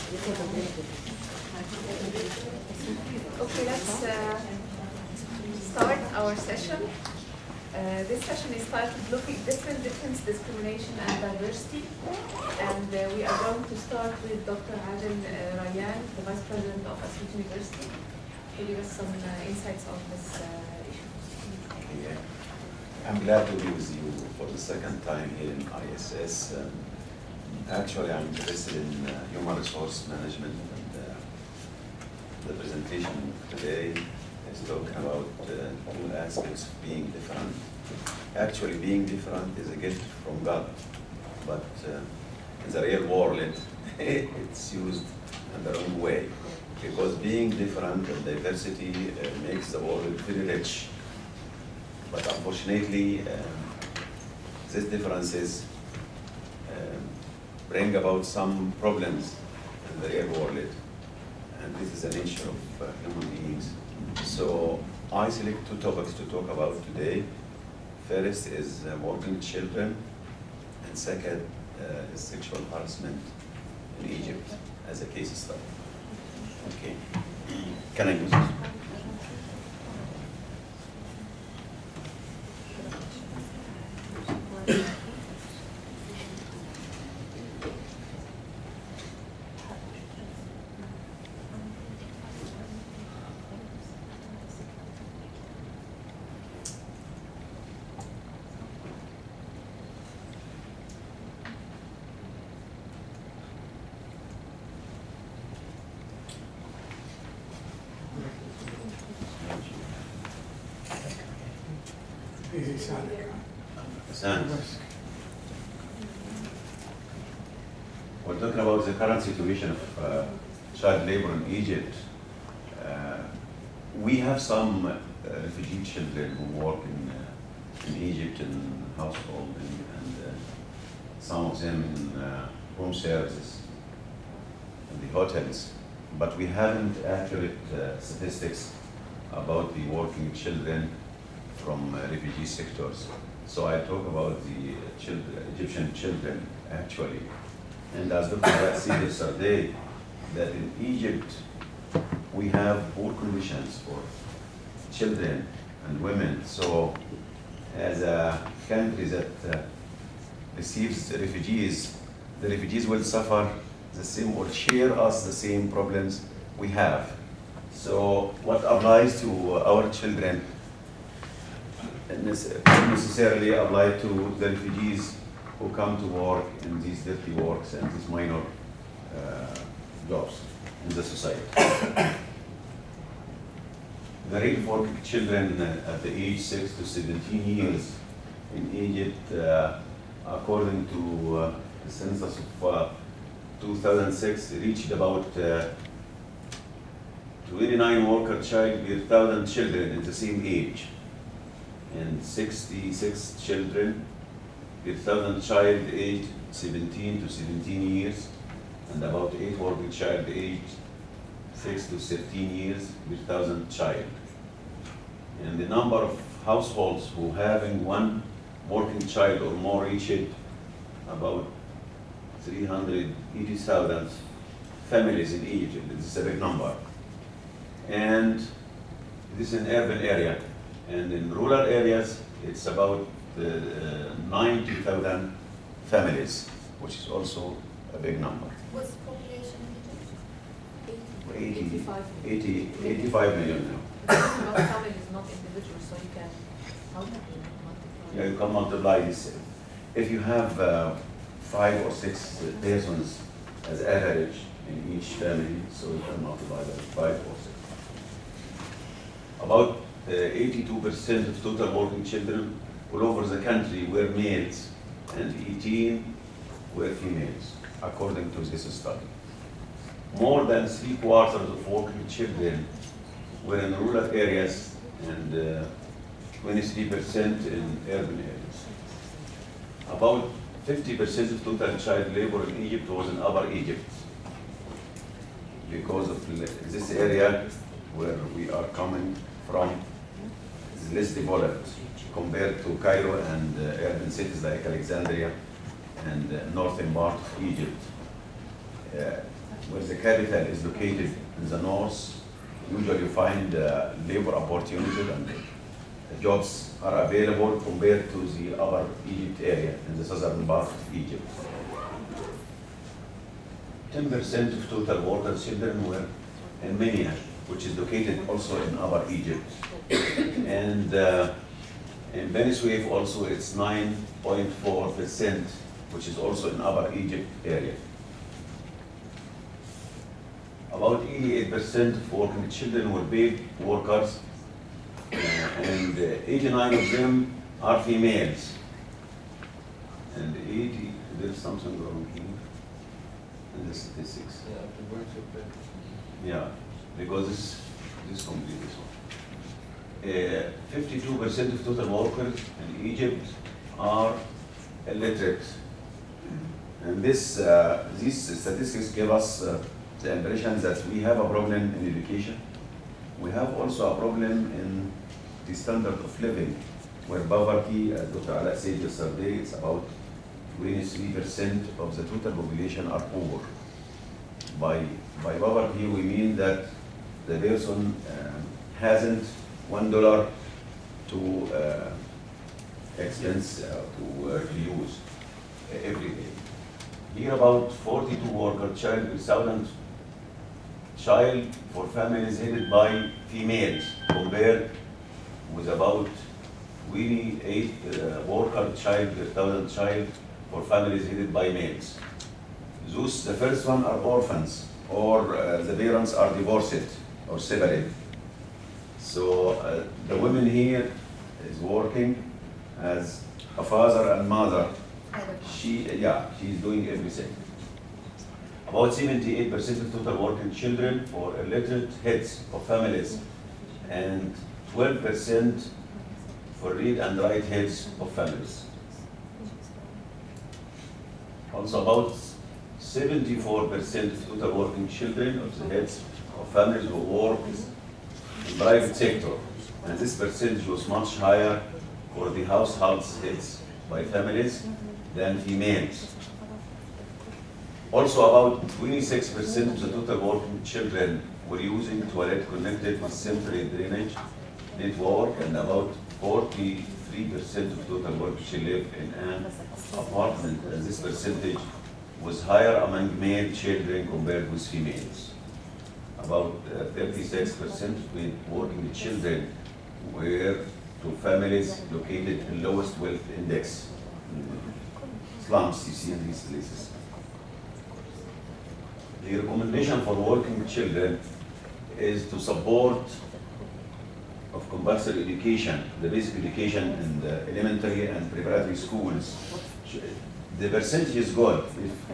Okay, let's start our session. This session is titled Looking Different, Difference, Discrimination and Diversity. And we are going to start with Dr. Adel Rayyan, the Vice President of Asyut University, to give us some insights on this issue. Yeah. I'm glad to be with you for the second time here in ISS. Actually, I'm interested in human resource management, and the presentation today is talking about two aspects of being different. Actually, being different is a gift from God, but in the real world, it's used in the wrong way. Because being different and diversity makes the world very rich. But unfortunately, these differences bring about some problems in the real world. And this is the nature of human beings. So I select two topics to talk about today. First is working children, and second is sexual harassment in Egypt as a case study. Okay. Can I use this? We're talking about the current situation of child labor in Egypt. We have some refugee children who work in Egypt in household and some of them in home services and the hotels. But we haven't accurate statistics about the working children from refugee sectors. So I talk about the Egyptian children actually. And as Dr. Rayyan said yesterday, that in Egypt we have poor conditions for children and women. So as a country that receives refugees, the refugees will suffer the same or share us the same problems we have. So what applies to our children necessarily apply to the refugees who come to work in these dirty works and these minor jobs in the society. The rate of working children at the age 6 to 17 years in Egypt, according to the census of 2006, reached about 29 worker child per 1,000 children in the same age, and 66 children per 1,000 child aged 17 to 17 years, and about 8 working child aged 6 to 13 years per 1,000 child. And the number of households who having one working child or more reached about 380,000 families in Egypt. This is a big number. And this is an urban area. And in rural areas, it's about 90,000 families, which is also a big number. What's the population in Egypt? 85 million now. Not families, not individuals, so you can multiply. Yeah, you can multiply this. If you have 5 or 6 persons as average in each family, so you can multiply by 5 or 6. About 82% of total working children all over the country were males and 18 were females, according to this study. More than 3/4 of working children were in rural areas and 23% in urban areas. About 50% of total child labor in Egypt was in Upper Egypt, because of this area where we are coming from is less developed compared to Cairo and urban cities like Alexandria and northern part of Egypt. where the capital is located in the north, usually you find labor opportunities and jobs are available compared to the upper Egypt area in the southern part of Egypt. 10% of total workers' children were in Minya, which is located also in upper Egypt. And in Beni Suef also it's 9.4%, which is also in upper Egypt area. About 88% of working children were paid workers, and 89 of them are females. And 80, there's something wrong here in the statistics. Yeah, because this complete this one. 52% of total workers in Egypt are illiterate. And these statistics give us the impression that we have a problem in education. We have also a problem in the standard of living, where poverty, as Dr. Ala said yesterday, it's about 23% of the total population are poor. By poverty, we mean that the person hasn't $1 to expense to use every day. Here about 42 worker child per thousand child for families headed by females, compared with about 28 worker child per thousand child for families headed by males. Those, the first one are orphans, or the parents are divorced or separated. So the woman here is working as a father and mother. She's doing everything. About 78% of total working children for illiterate heads of families, and 12% for read and write heads of families. Also about 74% of total working children of the heads of families who work in private sector, and this percentage was much higher for the households heads by families than females. Also about 26% of the total working children were using toilet connected with central drainage network, and about 43% of total workers live in an apartment, and this percentage was higher among male children compared with females. About 36% of working children were to families located in lowest wealth index, slums you see in these places. The recommendation for working children is to support of compulsory education, the basic education in the elementary and preparatory schools. The percentage is good.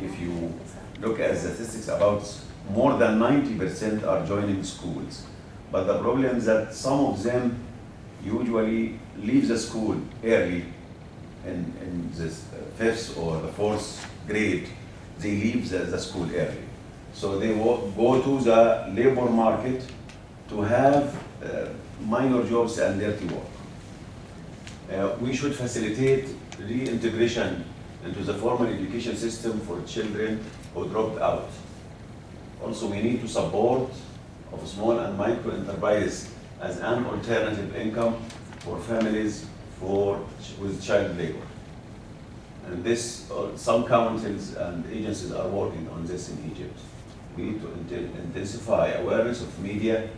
If you look at statistics, about more than 90% are joining schools. But the problem is that some of them usually leave the school early in the 5th or the 4th grade. They leave the school early. So they go to the labor market to have minor jobs and dirty work. We should facilitate reintegration into the formal education system for children who dropped out. Also, we need to support of small and micro enterprises as an alternative income for families with child labor. And this, some councils and agencies are working on this in Egypt. We need to intensify awareness of media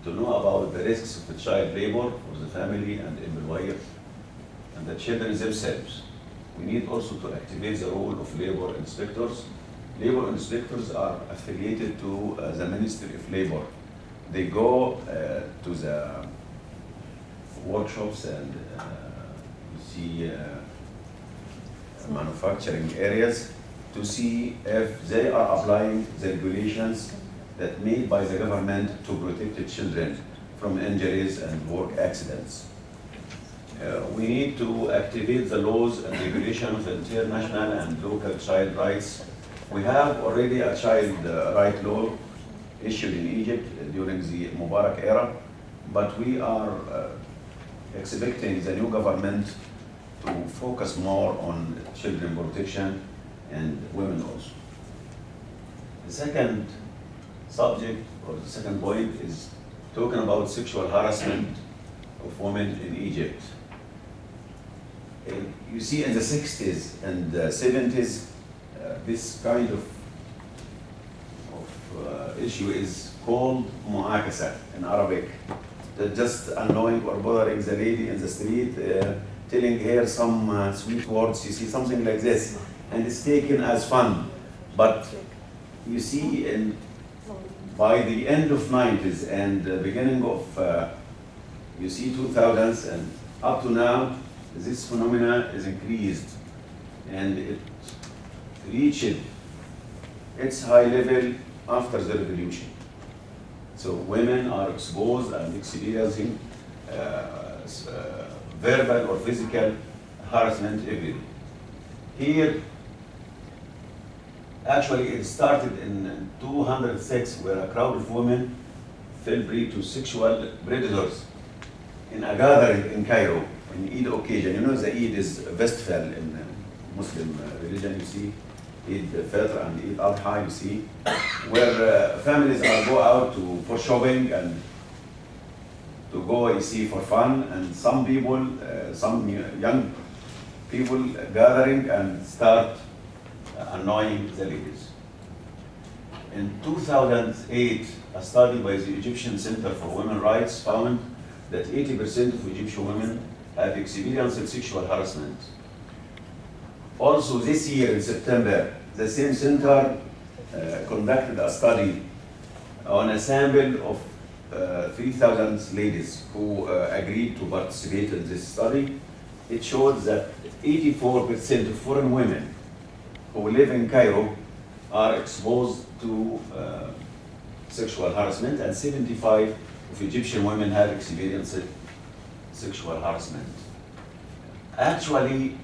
to know about the risks of the child labor for the family and employer and the children themselves. We need also to activate the role of labor inspectors. Labor inspectors are affiliated to the Ministry of Labor. They go to the workshops and you see manufacturing areas to see if they are applying the regulations that made by the government to protect the children from injuries and work accidents. We need to activate the laws and regulations of international and local child rights. We have already a child right law issued in Egypt during the Mubarak era, but we are expecting the new government to focus more on children protection and women also. The second subject, or the second point, is talking about sexual harassment of women in Egypt. You see, in the 60s and 70s, this kind of issue is called mu'akasa in Arabic. That just annoying or bothering the lady in the street, telling her some sweet words, you see, something like this. And it's taken as fun. But you see, by the end of 90s and beginning of, you see, 2000s and up to now, this phenomena is increased and it reached its high level after the revolution. So women are exposed and experiencing verbal or physical harassment every day. Here, actually it started in 206, where a crowd of women fell prey to sexual predators in a gathering in Cairo, in Eid occasion. You know, the Eid is festival in Muslim religion, you see, Eid Fitr and Eid Adha, you see, where families go out for shopping and to go, you see, for fun, and some people, some young people gathering and start annoying the ladies. In 2008, a study by the Egyptian Center for Women's Rights found that 80% of Egyptian women have experienced sexual harassment. Also this year in September, the same center conducted a study on a sample of 3,000 ladies who agreed to participate in this study. It showed that 84% of foreign women who live in Cairo are exposed to sexual harassment, and 75% of Egyptian women have experienced sexual harassment. Actually,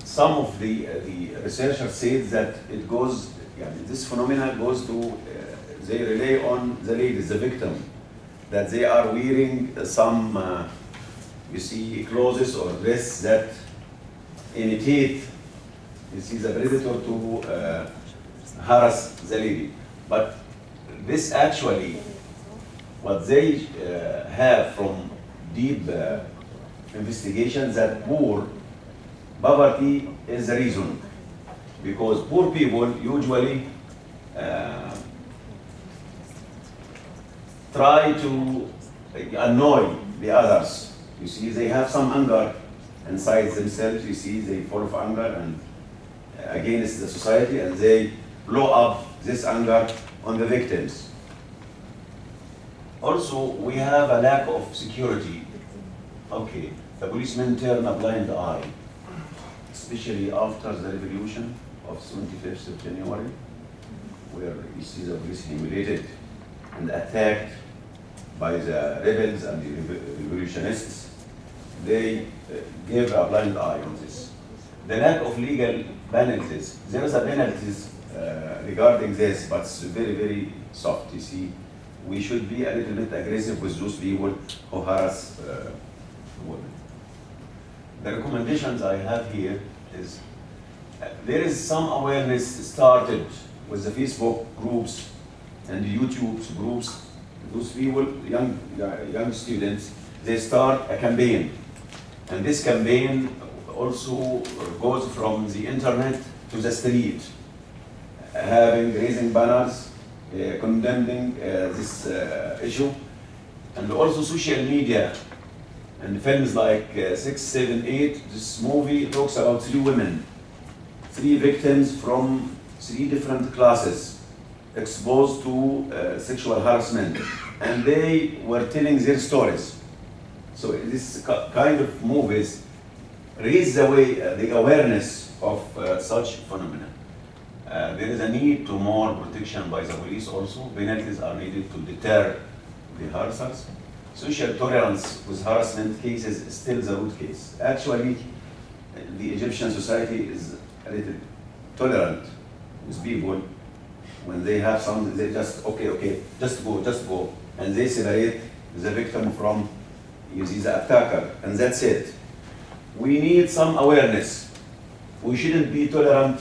some of the researchers said that it goes, this phenomena goes to, they rely on the ladies, the victim, that they are wearing some, you see, clothes or dress that imitate, you see, the predator to harass the lady. But this actually, what they have from deep investigations, that poverty is the reason, because poor people usually try to annoy the others. You see, they have some anger inside themselves. You see, they full of anger and against the society, and they blow up this anger on the victims. Also, we have a lack of security. Okay, the policemen turn a blind eye, especially after the revolution of 25th of January, where you see the police humiliated and attacked by the rebels and the revolutionists. They gave a blind eye on this. The lack of legal penalties. There is a penalties regarding this, but it's very, very soft. You see, we should be a little bit aggressive with those people who harass women. The recommendations I have here is, there is some awareness started with the Facebook groups and the YouTube groups. Those people, young students, they start a campaign. And this campaign also goes from the internet to the street, raising banners, condemning this issue, and also social media and films like 6, 7, 8. This movie talks about 3 women, 3 victims from 3 different classes exposed to sexual harassment, and they were telling their stories. So this kind of movies raise the awareness of such phenomena. There is a need to more protection by the police also. Penalties are needed to deter the harassers. Social tolerance with harassment cases is still the root case. Actually, the Egyptian society is a little tolerant with people. When they have something, they just, okay, just go. And they separate the victim from, you see, the attacker, and that's it. We need some awareness. We shouldn't be tolerant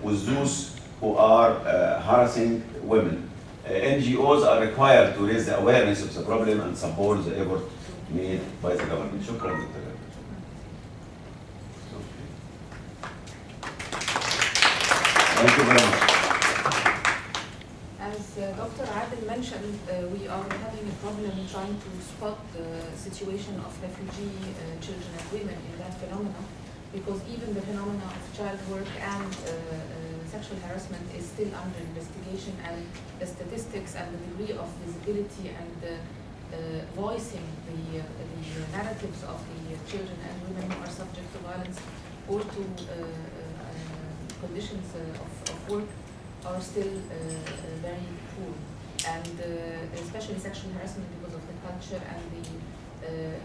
with those who are harassing women. NGOs are required to raise the awareness of the problem and support the effort made by the government. شكرا دكتور. Thank you very much. As Dr. Adel mentioned, we are having a problem trying to spot the situation of refugee children and women in that phenomena, because even the phenomena of child work and sexual harassment is still under investigation, and the statistics and the degree of visibility and voicing the narratives of the children and women who are subject to violence or to conditions of work are still very poor, and especially sexual harassment because of the culture and the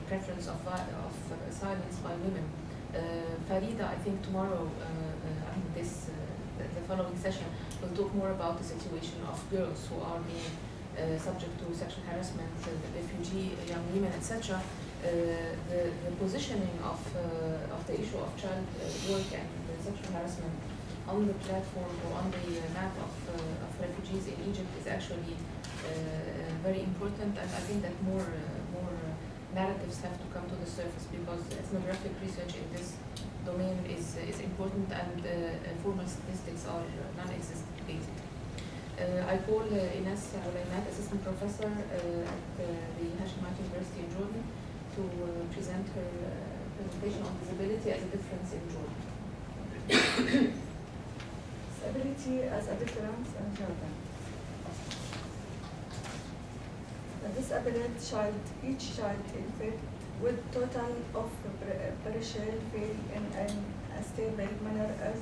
preference of silence by women. Farida, I think tomorrow, the following session, will talk more about the situation of girls who are being subject to sexual harassment, refugee young women, etc. The positioning of the issue of child work and sexual harassment on the platform or on the map of refugees in Egypt is actually very important, and I think that more narratives have to come to the surface, because ethnographic research in this domain is important, and formal statistics are non-existent basically. I call Ines Ulaymat, assistant professor at the Hashemite University in Jordan, to present her presentation on disability as a difference in Jordan. Disability as a difference in Jordan. A disabled child, each child infected with total of partial fail in a stable manner as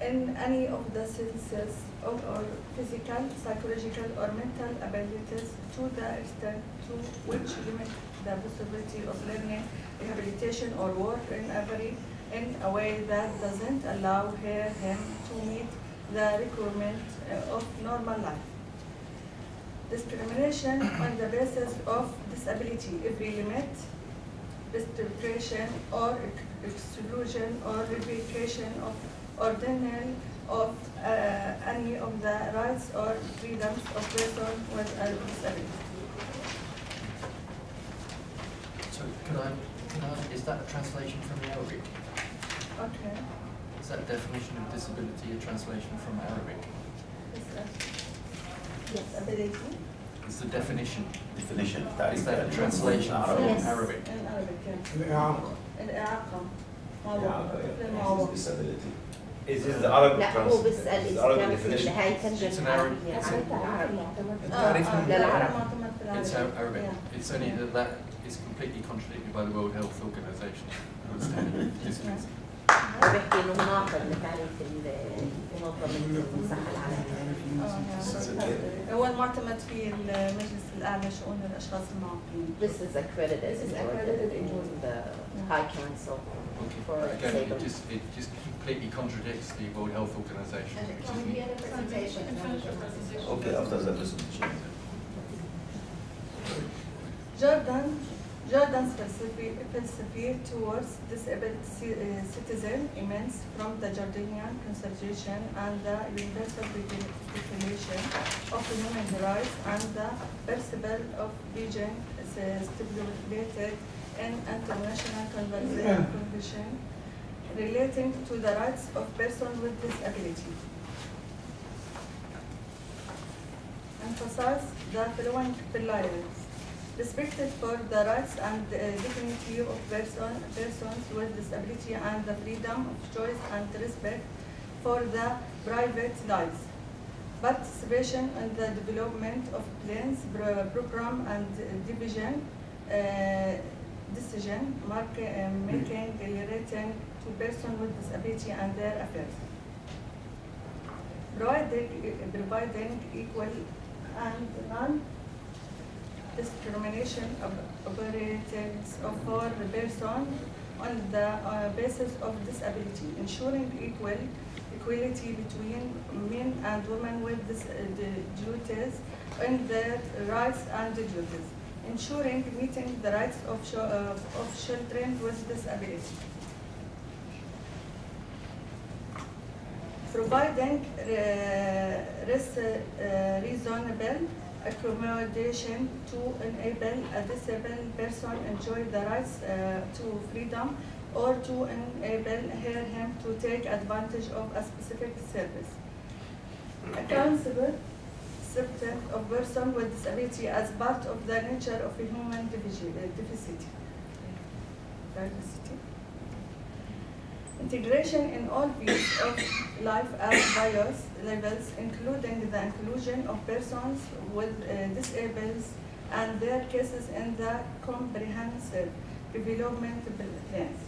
in any of the senses or physical, psychological, or mental abilities to the extent to which limit the possibility of learning, rehabilitation, or work in a way that doesn't allow him to meet the requirement of normal life. Discrimination on the basis of disability, every limit, restriction, or exclusion, or revocation of or denial of any of the rights or freedoms of person with a disability. So can I is that a translation from the Arabic? Okay. Is that definition of disability a translation from Arabic? Disability? It's the definition. Definition. Is that a translation from Yes. Arabic? In Arabic, yes. الإعاقة. الإعاقة. Yeah, disability. Is this the Arabic لا هو بيسأل إذا Arabic كانت definition? النهاية ترجم It's an عربي Arabic- يعني it's عربي. للعرب. It's Arabic. It's only that is completely contradicted by the World Health Organization. Understanding disability. بحكي إنه مناقض لتعريف منظمة الصحة العالمية. هو المعتمد في المجلس الأعلى لشؤون الأشخاص المعاقين. This is accredited. This is accredited in Jordan. The High Council for Again, Disabled. it just completely contradicts the World Health Organization. Can we get a presentation? Okay, after the presentation. Jordan's philosophy towards disabled citizens emanates from the Jordanian Constitution and the Universal Declaration of Human Rights and the principle of being stipulated in international convention relating to the rights of persons with disability. Emphasize the following pillars: respected for the rights and dignity of persons with disability and the freedom of choice and respect for the private lives. Participation in the development of plans, program and decision making relating to persons with disability and their affairs. Providing equal and non-discrimination opportunities for the person on the basis of disability, ensuring equality between men and women with duties and their rights and duties, ensuring meeting the rights of children with disability. providing reasonable accommodation to enable a disabled person enjoy the rights to freedom or to enable him to take advantage of a specific service. Accountable acceptance of person with disability as part of the nature of a human diversity. Integration in all fields of life at various levels, including the inclusion of persons with disabilities and their cases in the comprehensive development plans.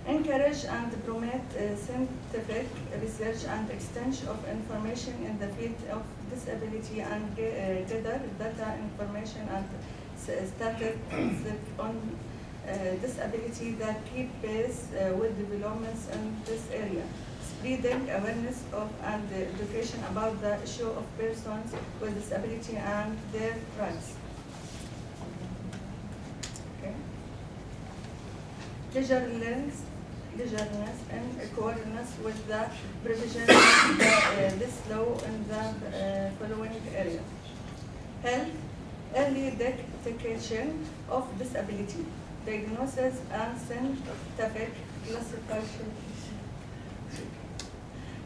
Encourage and promote scientific research and exchange of information in the field of disability and gather data information and statistics on disability that keep pace with developments in this area. Spreading awareness of and education about the issue of persons with disability and their rights. Okay. Leisureliness and accordance with the provision of this law in the following area. Health, early detection of disability, diagnosis and scientific classification,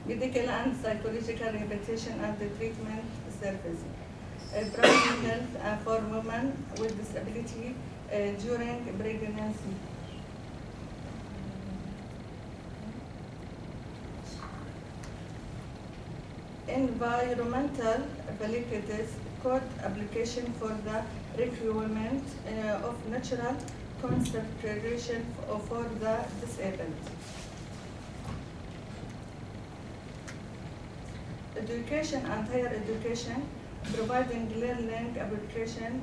medical and psychological rehabilitation and treatment services, primary health for women with disability during pregnancy. Environmental facilities code application for the requirement of natural conservation for the disabled. Education and higher education, providing learning application,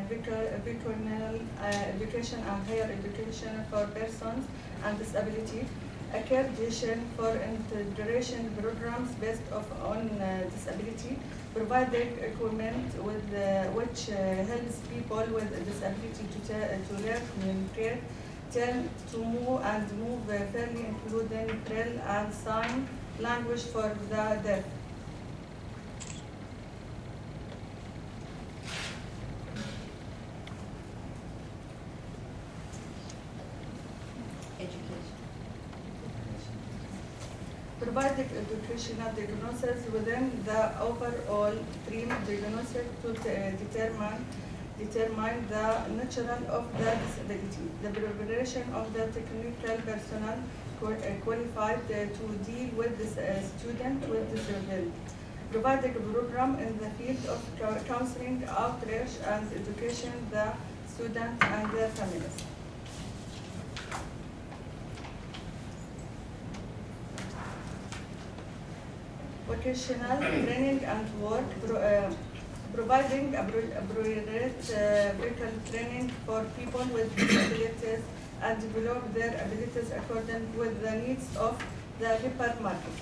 vocational education and higher education for persons and disability, accreditation for integration programs based on disability, providing equipment with, which helps people with disability to learn, communicate, to move and move fairly, including braille and sign language for the deaf. Providing educational diagnosis within the overall stream diagnosis to determine the nature of the disability, the preparation of the technical personnel qualified to deal with this student with disability, providing a program in the field of counseling, outreach, and education the student and their families. Vocational training and work, providing appropriate vocational training for people with disabilities and develop their abilities according with the needs of the labor market.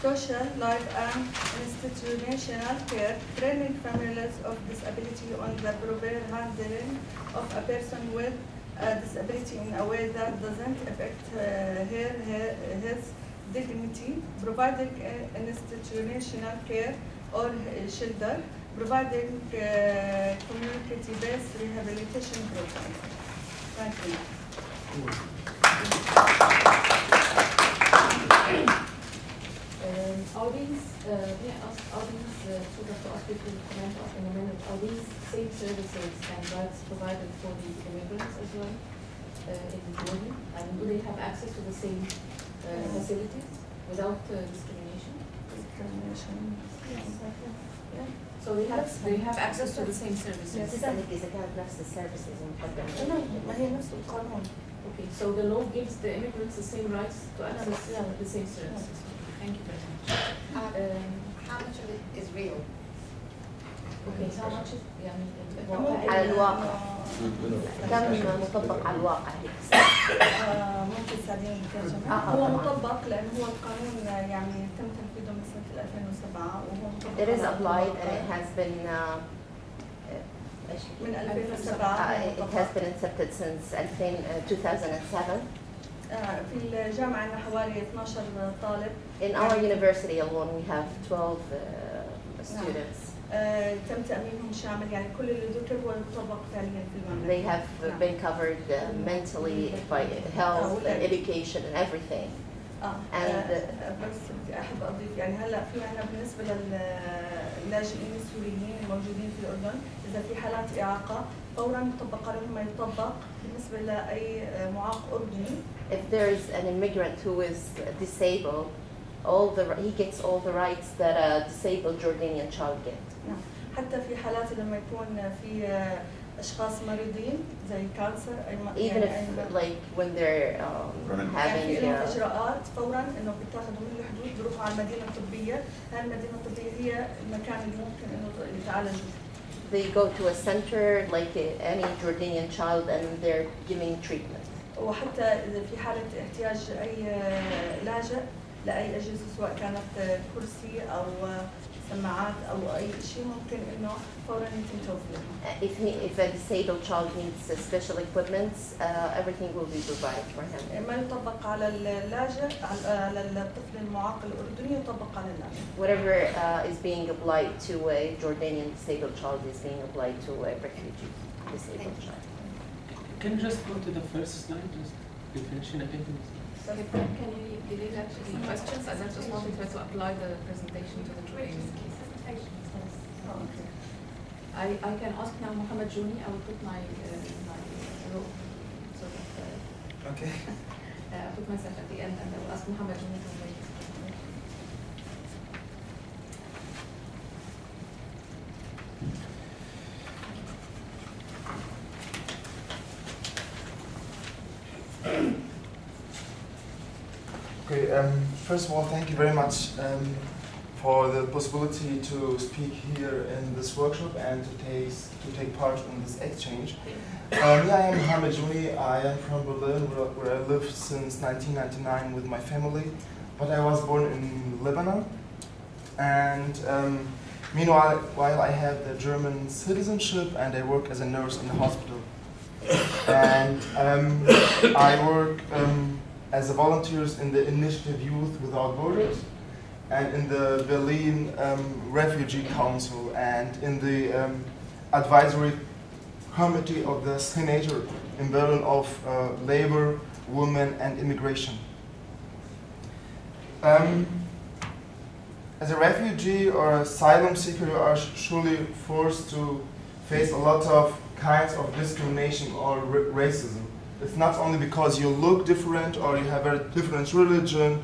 Social life and institutional care, training families of disability on the proper handling of a person with a disability in a way that doesn't affect his dignity, providing institutional care or shelter, providing community-based rehabilitation programs. Thank you. Are these, may I ask, are these, sort of to ask you to comment on in a minute, are these same services and rights provided for the immigrants as well in Jordan? And do they have access to the same facilities without discrimination? Yes. Yeah. So they have access to the same services? تسألك إذا كانت نفس السيرفيسز المقدمة. ما هي نفس القانون. Okay, so the law gives the immigrants the same rights to access the same services. Thank you very much. How much of it is real? Okay, how much is يعني على الواقع. كم مطبق على الواقع هيك؟ ممكن تساعديني بالترجمة؟ هو مطبق لأن هو القانون يعني تم تنفيذه من سنة 2007 وهو مطبق. It is applied and it has been من 2007 It has been accepted since 2007. في الجامعة عندنا حوالي 12 طالب. In our university alone we have 12 students. تم تأمينهم شامل يعني كل اللي ذكر هو يطبق فعليا في المملكة. They have been covered mentally by health and education and everything. بس بدي أحب أضيف يعني هلا في عنا بالنسبة للاجئين السوريين الموجودين في الأردن إذا في حالات إعاقة فورا يطبق عليهم ما يطبق بالنسبة لأي معاق أردني. If there is an immigrant who is disabled, he gets all the rights that a disabled Jordanian child gets. حتى في حالات لما يكون في أشخاص مريضين زي كانسر even if like when they're having يعني في إجراءات فورا إنه بيتاخذوا من الحدود بيروحوا على المدينة الطبية. هاي المدينة الطبية هي المكان اللي ممكن إنه يتعالجوا. They go to a center like any Jordanian child and they're giving treatment. وحتى إذا في حالة احتياج أي لاجئ لأي أجهزة سواء كانت كرسي أو سماعات أو أي شيء ممكن إنه فورا يتم توفيرها. If a disabled child needs special equipment, everything will be provided for him. ما يطبق على اللاجئ على الطفل المعاق الأردني يطبق على اللاجئ. Whatever is being applied to a Jordanian disabled child is being applied to a refugee disabled child. Can you just go to the first slide? Just be finishing again. Can you delete actually questions? I just wanted her to apply the presentation to the training. I can ask now Mohammed Jouni. I will put my role so that okay. I'll put myself at the end and I will ask Mohammed Jouni to wait. Okay, first of all, thank you very much for the possibility to speak here in this workshop and to take part in this exchange. I am Mohammed Jouni. I am from Berlin, where I lived since 1999 with my family, but I was born in Lebanon. And meanwhile, while I have the German citizenship and I work as a nurse in the hospital. And I work as a volunteer in the initiative Youth Without Borders and in the Berlin Refugee Council and in the advisory committee of the Senator in Berlin of Labor, Women and Immigration. As a refugee or asylum seeker, you are surely forced to face a lot of kinds of discrimination or racism. It's not only because you look different or you have a different religion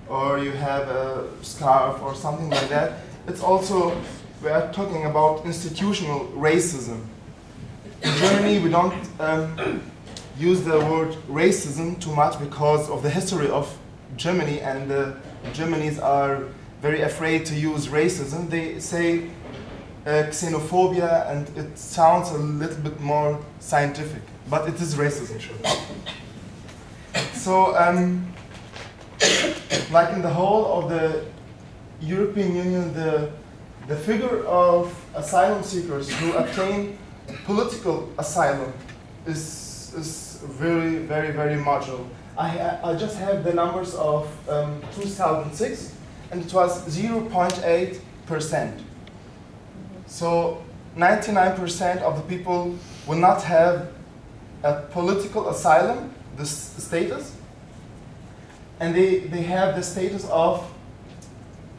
or you have a scarf or something like that. It's also, we are talking about institutional racism. In Germany, we don't use the word racism too much because of the history of Germany, and the Germans are very afraid to use racism. They say xenophobia, and it sounds a little bit more scientific, but it is racism, sure. So, like in the whole of the European Union, the figure of asylum seekers who obtain political asylum is very, very, very marginal. I just have the numbers of 2006, and it was 0.8%. So 99% of the people will not have a political asylum, this status, and they have the status of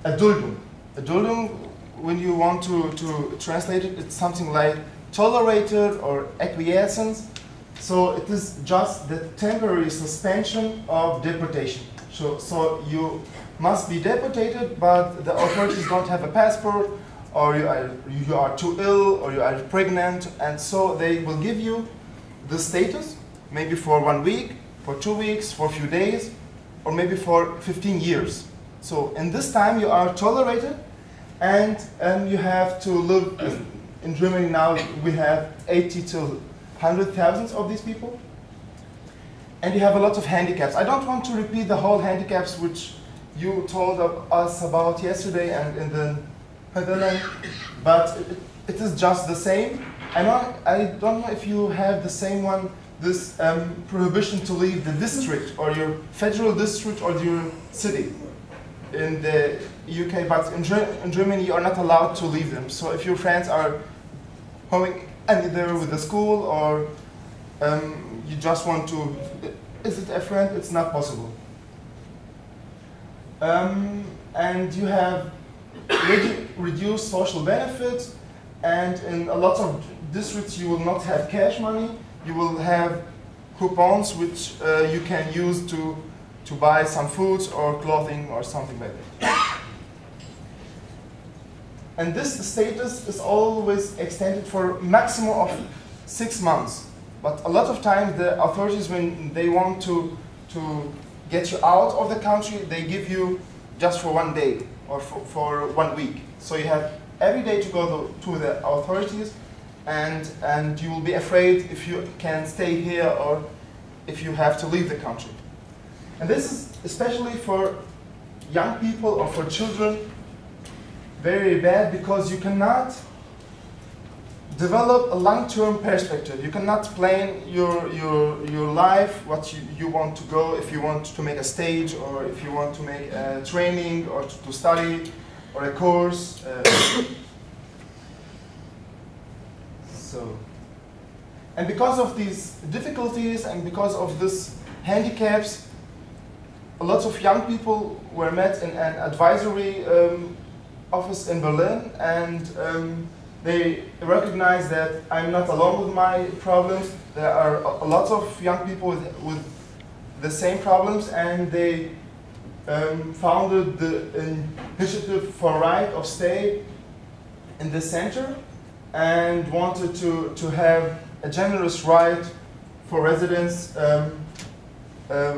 a Duldung. A Duldung, when you want to translate it, it's something like tolerated or acquiescence. So it is just the temporary suspension of deportation. So you must be deportated, but the authorities don't have a passport, or you are too ill, or you are pregnant, and so they will give you the status, maybe for 1 week, for 2 weeks, for a few days, or maybe for 15 years. So in this time you are tolerated, and you have to live. In Germany now we have 80 to 100,000 of these people, and you have a lot of handicaps. I don't want to repeat the whole handicaps which you told us about yesterday and in the Netherlands, but it is just the same. I don't know if you have the same one, this prohibition to leave the district or your federal district or your city in the UK, but in Germany you are not allowed to leave them. So if your friends are going either with the school or you just want to visit a friend, it's not possible. And you have reduced social benefits, and in a lot of districts you will not have cash money, you will have coupons which you can use to buy some foods or clothing or something like that. And this status is always extended for a maximum of 6 months. But a lot of times the authorities, when they want to get you out of the country, they give you just for 1 day or for 1 week. So you have every day to go to the authorities, and you will be afraid if you can stay here or if you have to leave the country. And this is especially for young people or for children very bad, because you cannot develop a long-term perspective. You cannot plan your life, what you want to go, if you want to make a stage or if you want to make a training or to study or a course. And because of these difficulties and because of these handicaps, a lot of young people were met in an advisory office in Berlin, and they recognize that I'm not alone with my problems. There are a lot of young people with the same problems, and they founded the Initiative for Right of Stay in the center and wanted to have a generous right for residents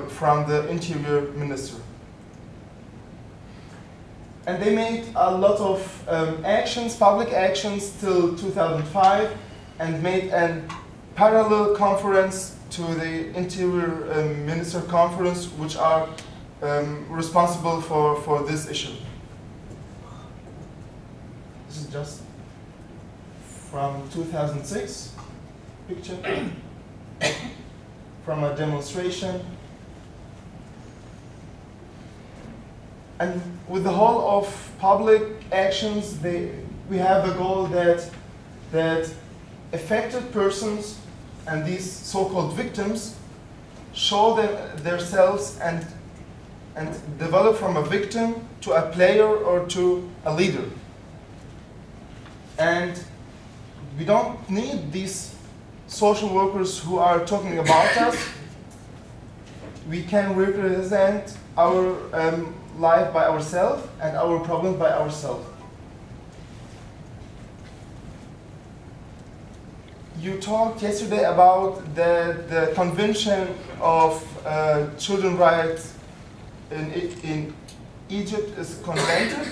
from the Interior Minister. And they made a lot of actions, public actions, till 2005, and made a parallel conference to the Interior Minister Conference, which are responsible for this issue. This is just from 2006 picture from a demonstration. And with the whole of public actions, we have the goal that affected persons and these so-called victims show themselves and develop from a victim to a player or to a leader. And we don't need these social workers who are talking about us. We can represent our life by ourselves and our problem by ourselves. You talked yesterday about the Convention of Children's Rights in Egypt is convented,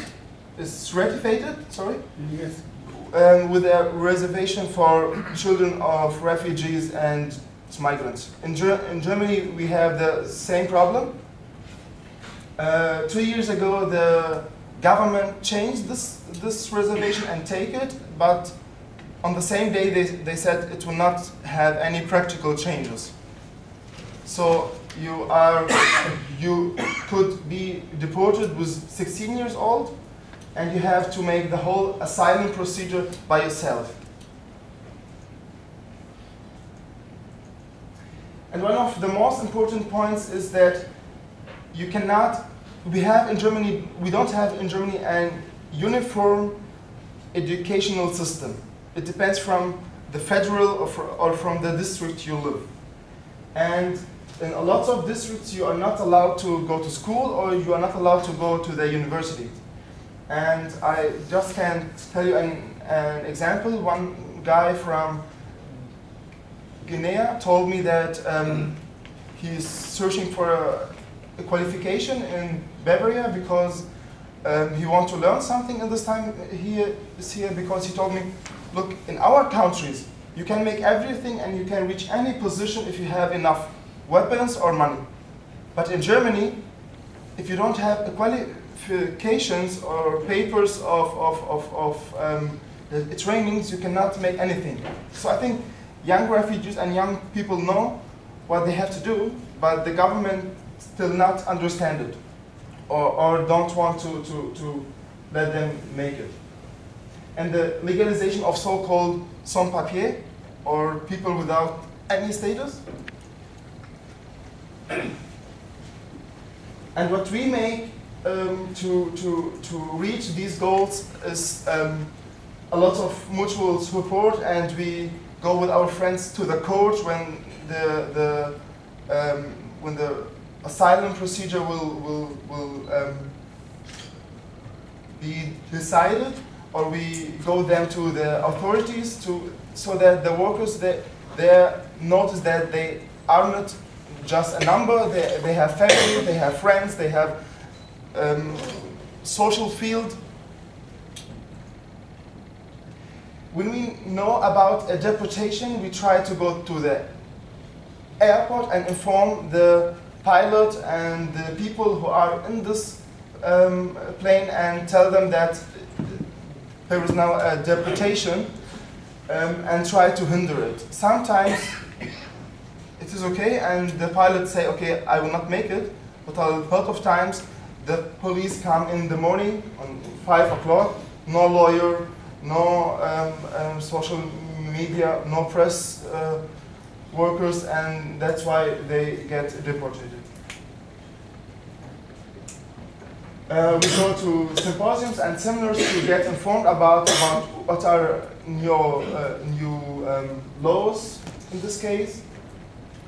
is ratified, sorry? Yes. With a reservation for children of refugees and migrants. In Germany, we have the same problem. 2 years ago, the government changed this reservation and take it, but on the same day, they said it will not have any practical changes. So you could be deported with 16 years old, and you have to make the whole asylum procedure by yourself. And one of the most important points is that you cannot, we don't have in Germany an uniform educational system. It depends from the federal or from the district you live. And in a lot of districts you are not allowed to go to school or you are not allowed to go to the university. And I just can tell you an example. One guy from Guinea told me that he's searching for a qualification in Bavaria because he wants to learn something, and this time he is here because he told me, look, in our countries, you can make everything and you can reach any position if you have enough weapons or money. But in Germany, if you don't have qualifications or papers of It's raining, so you cannot make anything. So I think young refugees and young people know what they have to do, but the government still not understand it, or don't want to let them make it. And the legalization of so-called sans-papiers, or people without any status. And what we make to reach these goals is a lot of mutual support, and we go with our friends to the court when the asylum procedure will be decided, or we go then to the authorities so that the workers they notice that they are not just a number. They have family, they have friends, they have social field. When we know about a deportation, we try to go to the airport and inform the pilot and the people who are in this plane and tell them that there is now a deportation, and try to hinder it. Sometimes it is okay and the pilots say, okay, I will not make it, but a lot of times the police come in the morning on 5 o'clock, no lawyer, no social media, no press workers, and that's why they get deported. We go to symposiums and seminars to get informed about what are new laws in this case,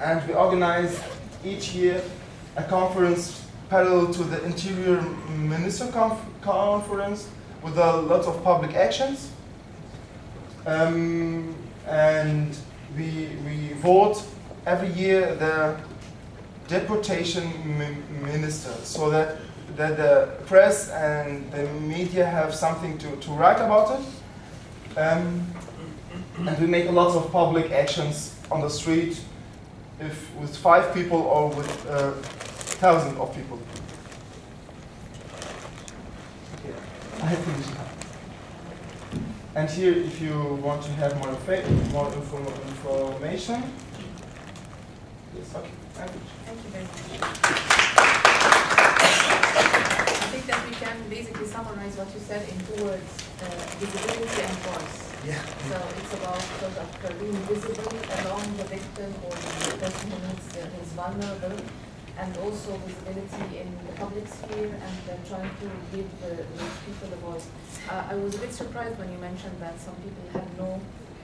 and we organize each year a conference parallel to the Interior Minister Conference with a lot of public actions, and we vote every year the deportation minister, so that the press and the media have something to write about it, and we make a lot of public actions on the street, if with 5 people or with thousands of people. Okay, I have finished now. And here, if you want to have more information, yes, okay. Thank you very much. I think that we can basically summarize what you said in 2 words: visibility and voice. Yeah. So it's about sort of being visible along the victim or the person who is vulnerable, and also visibility in the public sphere, and trying to give those people a voice. I was a bit surprised when you mentioned that some people had no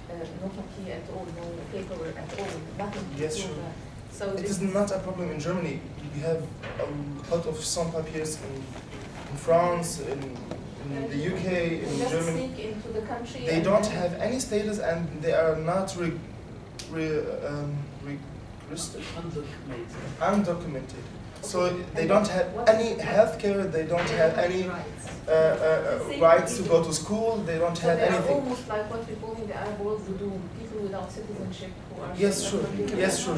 papier at all, no paperwork at all, nothing to Yes, do sure. that. So It is not a problem in Germany. We have a lot of sans-papiers in France, in the UK, in just Germany. sneak into the country. They and don't then- have any status, and they are not undocumented. So they don't have any healthcare. They don't have any rights to go to school. They don't So have they are anything. almost like what we call in the Arab world Zudum, people without citizenship who are. Yes, sure. suffering. Yes, sure.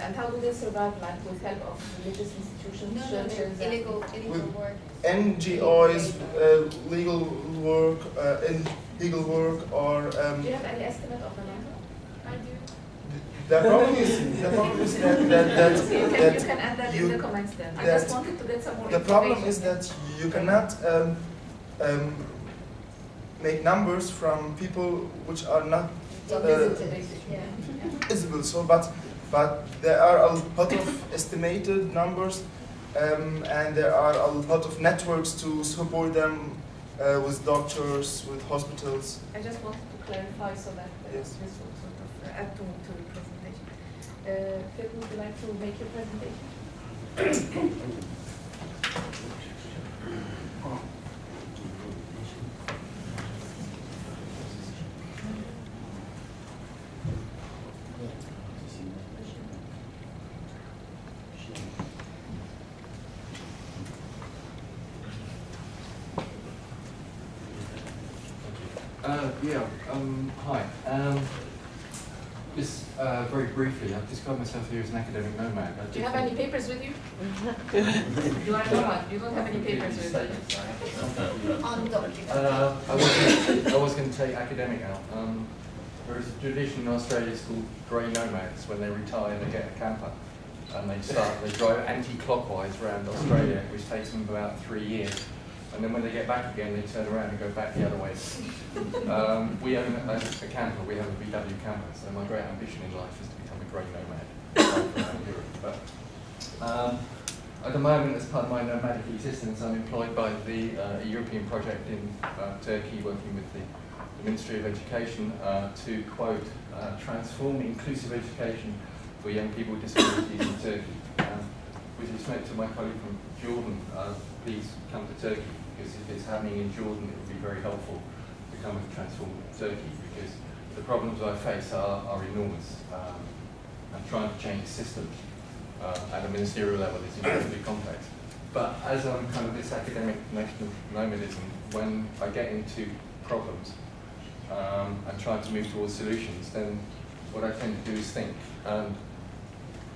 And how do they survive, like with help of religious institutions, churches? and- illegal With- work. NGOs, legal work, illegal work, or Do you have any estimate of the number? I do. the problem is that You can add that in the comments then. I just that- wanted to get some more the information. problem is that you cannot make numbers from people which are not Yeah. visible. So, but there are a lot of estimated numbers, and there are a lot of networks to support them with doctors, with hospitals. I just wanted to clarify so that Yes. this will sort of add to the presentation. Phil, would you like to make your presentation? Hi. Just very briefly, I've described myself here as an academic nomad. Do you have any papers with you? You are no one. You don't have any papers with you. Undocumented. I was going to take academic out. There is a tradition in Australia, it's called grey nomads. When they retire, they get a camper. And they drive anti-clockwise around Australia, which takes them about 3 years. And then when they get back again, they turn around and go back the other way. We own a camper, we have a VW camper, so my great ambition in life is to become a grey nomad around Europe. But at the moment, as part of my nomadic existence, I'm employed by the European project in Turkey, working with the Ministry of Education to, quote, transform inclusive education for young people with disabilities in Turkey. With respect to my colleague from Jordan, please come to Turkey, because if it's happening in Jordan, it would be very helpful to come and transform Turkey, because the problems I face are enormous. And trying to change the system at a ministerial level is incredibly complex. But as I'm kind of this academic national nomadism, when I get into problems and try to move towards solutions, then what I tend to do is think.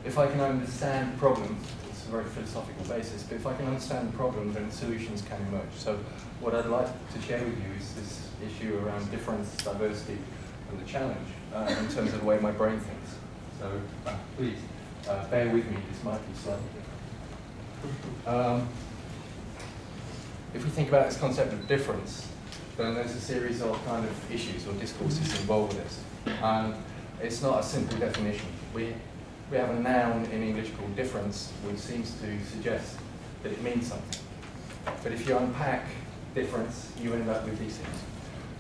If I can understand the problem, it's a very philosophical basis, but if I can understand the problem, then solutions can emerge. So what I'd like to share with you is this issue around difference, diversity, and the challenge in terms of the way my brain thinks. So please, bear with me, this might be slightly different. If we think about this concept of difference, then there's a series of kind of issues or discourses involved with this. And it's not a simple definition. We have a noun in English called difference, which seems to suggest that it means something. But if you unpack difference, you end up with these things.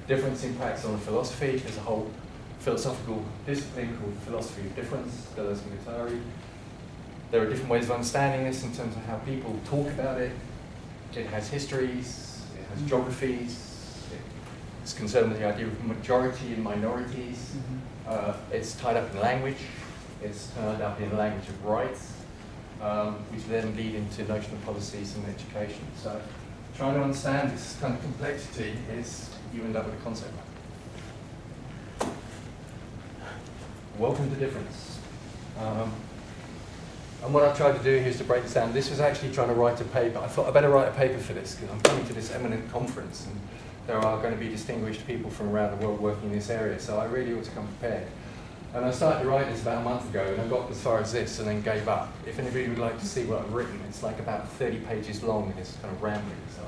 Difference impacts on philosophy. There's a whole philosophical discipline called philosophy of difference, Deleuze and Guattari. There are different ways of understanding this in terms of how people talk about it. It has histories, it has geographies, it's concerned with the idea of majority and minorities. It's tied up in language. It's tied up in the language of rights, which then lead into notional policies and education. So trying to understand this kind of complexity is, you end up with a concept. Welcome to difference. And what I've tried to do here is to break this down. This was actually trying to write a paper. I thought I better write a paper for this, because I'm coming to this eminent conference, and there are going to be distinguished people from around the world working in this area, so I really ought to come prepared. And I started to write this about a month ago, and I got as far as this and then gave up. If anybody would like to see what I've written, it's like about 30 pages long, and it's kind of rambling, so I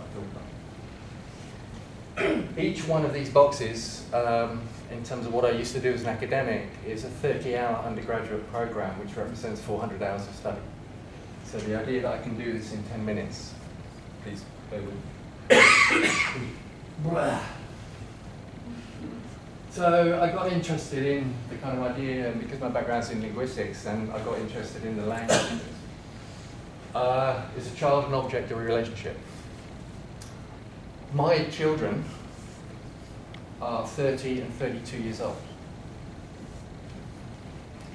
thought. Each one of these boxes, in terms of what I used to do as an academic, is a 30-hour undergraduate program, which represents 400 hours of study. So the idea that I can do this in 10 minutes, please bear with me. So I got interested in the kind of idea, and because my background's in linguistics, and I got interested in the language. Is a child an object of a relationship? My children are 30 and 32 years old.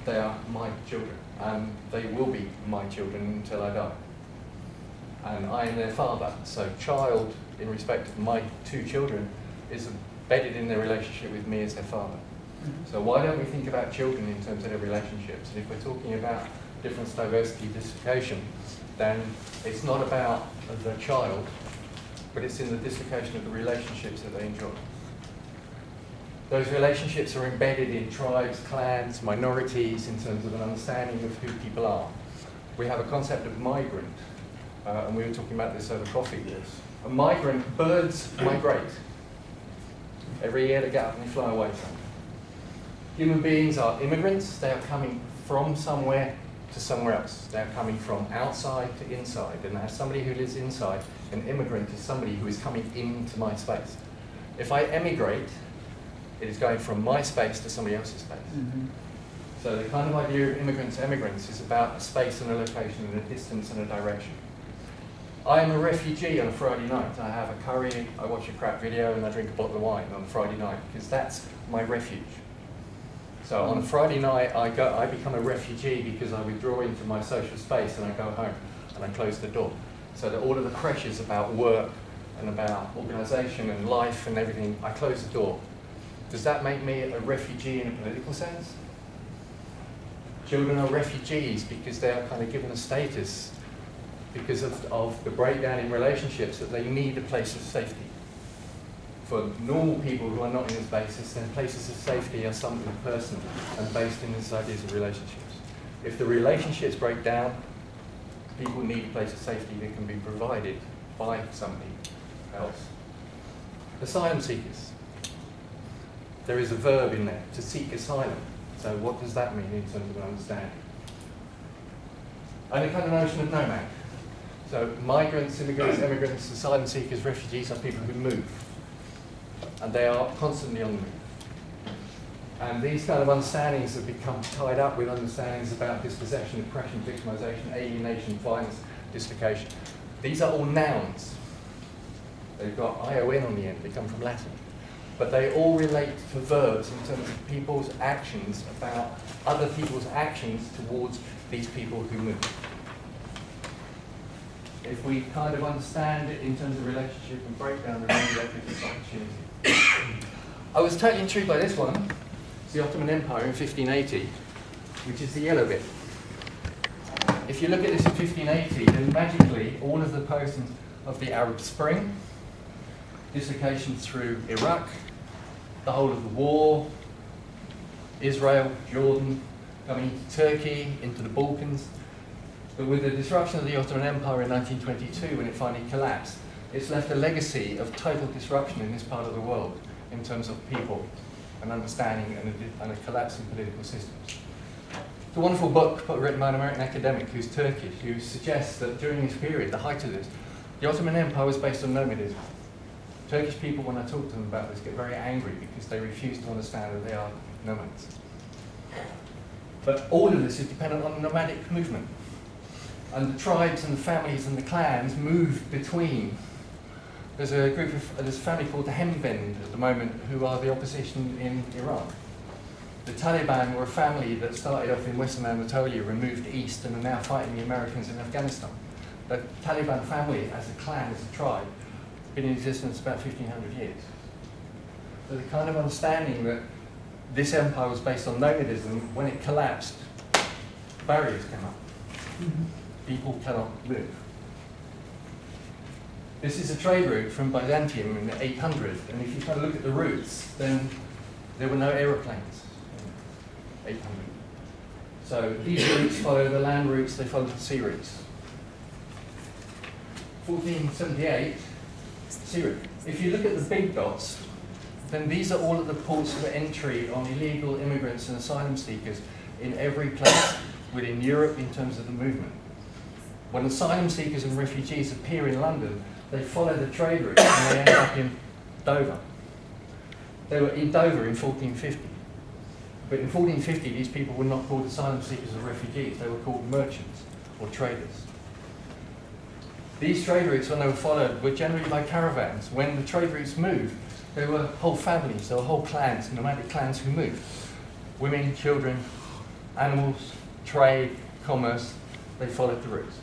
They are my children, and they will be my children until I die. And I am their father, so child, in respect of my two children, is embedded in their relationship with me as their father. So why don't we think about children in terms of their relationships? And if we're talking about difference, diversity, dislocation, then it's not about the child, but it's in the dislocation of the relationships that they enjoy. Those relationships are embedded in tribes, clans, minorities, in terms of an understanding of who people are. We have a concept of migrant, and we were talking about this over coffee. A migrant, birds migrate. Every year they get up and they fly away somewhere. Human beings are immigrants. They are coming from somewhere to somewhere else. They are coming from outside to inside. And as somebody who lives inside, an immigrant is somebody who is coming into my space. If I emigrate, it is going from my space to somebody else's space. So the kind of idea of immigrants to emigrants is about a space and a location and a distance and a direction. I am a refugee on a Friday night. I have a curry, I watch a crap video, and I drink a bottle of wine on a Friday night, because that's my refuge. So on a Friday night, I become a refugee because I withdraw into my social space and I go home and I close the door. So that all of the pressures about work and about organisation and life and everything, I close the door. Does that make me a refugee in a political sense? Children are refugees because they are kind of given a status because of the breakdown in relationships that they need a place of safety. For normal people who are not in this basis, then places of safety are something personal and based in these ideas of relationships. If the relationships break down, people need a place of safety that can be provided by somebody else. Asylum seekers. There is a verb in there, to seek asylum. So what does that mean in terms of an understanding? And a kind of notion of nomad. So migrants, immigrants, emigrants, asylum seekers, refugees are people who move. And they are constantly on the move. And these kind of understandings have become tied up with understandings about dispossession, oppression, victimization, alienation, violence, dislocation. These are all nouns. They've got ION on the end, they come from Latin. But they all relate to verbs in terms of people's actions about other people's actions towards these people who move. If we kind of understand it in terms of relationship and breakdown, then maybe that gives us opportunity. I was totally intrigued by this one. It's the Ottoman Empire in 1580, which is the yellow bit. If you look at this in 1580, then magically all of the posts of the Arab Spring, dislocation through Iraq, the whole of the war, Israel, Jordan, coming into Turkey, into the Balkans. But with the disruption of the Ottoman Empire in 1922, when it finally collapsed, it's left a legacy of total disruption in this part of the world in terms of people and understanding and a collapse in political systems. It's a wonderful book written by an American academic who's Turkish, who suggests that during this period, the height of this, the Ottoman Empire was based on nomadism. Turkish people, when I talk to them about this, get very angry because they refuse to understand that they are nomads. But all of this is dependent on the nomadic movement. And the tribes and the families and the clans moved between. There's a family called the Hembend at the moment who are the opposition in Iran. The Taliban were a family that started off in Western Anatolia and moved east and are now fighting the Americans in Afghanistan. The Taliban family as a clan, as a tribe, been in existence about 1,500 years. So the kind of understanding that this empire was based on nomadism, when it collapsed, barriers came up. People cannot move. This is a trade route from Byzantium in the 800, and if you kind of look at the routes, then there were no aeroplanes in 800. So these routes follow the land routes, they follow the sea routes. 1478, sea route. If you look at the big dots, then these are all of the ports of entry on illegal immigrants and asylum seekers in every place within Europe in terms of the movement. When asylum seekers and refugees appear in London, they follow the trade route and they end up in Dover. They were in Dover in 1450. But in 1450, these people were not called asylum seekers or refugees. They were called merchants or traders. These trade routes, when they were followed, were generally by caravans. When the trade routes moved, there were whole families, there were whole clans, nomadic clans who moved. Women, children, animals, trade, commerce, they followed the routes.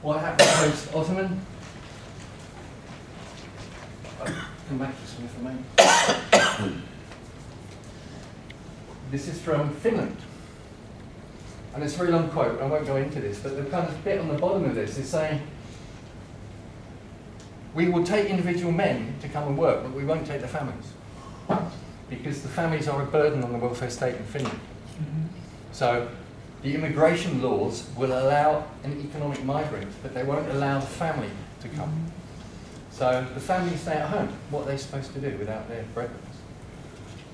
What happened post-Ottoman? I'll come back to some information. This is from Finland. And it's a very long quote, I won't go into this, but the kind of bit on the bottom of this is saying, we will take individual men to come and work, but we won't take their families. Because the families are a burden on the welfare state in Finland. So the immigration laws will allow an economic migrant, but they won't allow the family to come. So the family stay at home. What are they supposed to do without their breadwinners?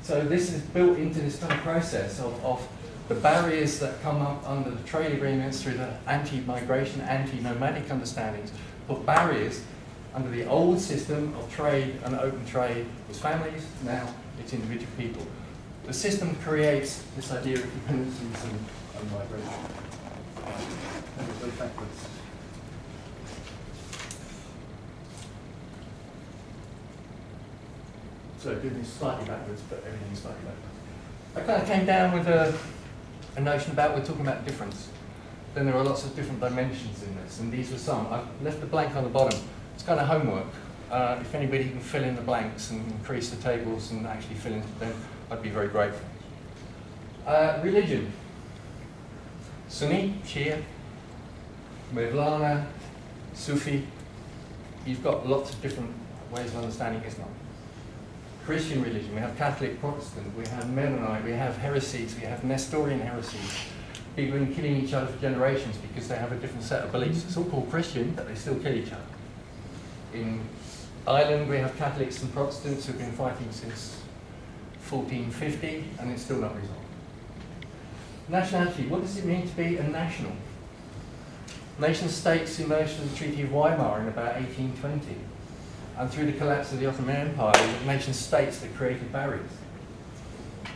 So this is built into this kind of process of the barriers that come up under the trade agreements through the anti-migration, anti-nomadic understandings, put barriers under the old system of trade and open trade with families, now it's individual people. The system creates this idea of dependencies and migration. Let me go backwards. So doing this slightly backwards, but everything's slightly backwards. I kind of came down with a notion about, we're talking about difference. Then there are lots of different dimensions in this, and these were some. I've left the blank on the bottom. It's kind of homework. If anybody can fill in the blanks and increase the tables and actually fill in, then I'd be very grateful. Religion. Sunni, Shia, Mevlana, Sufi. You've got lots of different ways of understanding Islam. Christian religion, we have Catholic, Protestant, we have Mennonite, we have heresies, we have Nestorian heresies. People have been killing each other for generations because they have a different set of beliefs. It's all called Christian, but they still kill each other. In Ireland, we have Catholics and Protestants who've been fighting since 1450, and it's still not resolved. Nationality, what does it mean to be a national? Nation states emerged from the Treaty of Weimar in about 1820. And through the collapse of the Ottoman Empire, it was nation states that created barriers.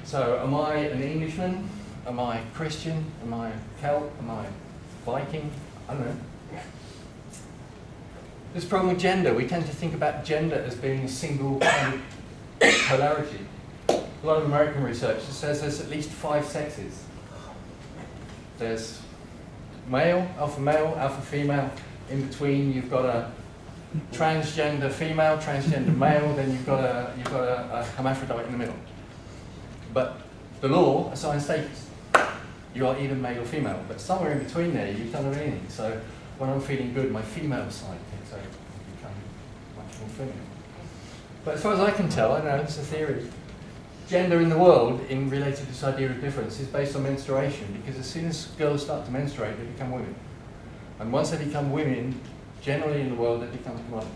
So am I an Englishman? Am I Christian? Am I Celt? Am I Viking? I don't know. This problem with gender, we tend to think about gender as being a single kind of polarity. A lot of American research says there's at least 5 sexes. There's male, alpha female. In between, you've got a transgender female, transgender male. Then you've got a hermaphrodite in the middle. But the law assigns status. You are either male or female. But somewhere in between there, you don't have anything. So when I'm feeling good, my female side takes over, become much more feminine. But as far as I can tell, I know it's a theory. Gender in the world, in related to this idea of difference, is based on menstruation, because as soon as girls start to menstruate, they become women. And once they become women, generally in the world, they become commodities.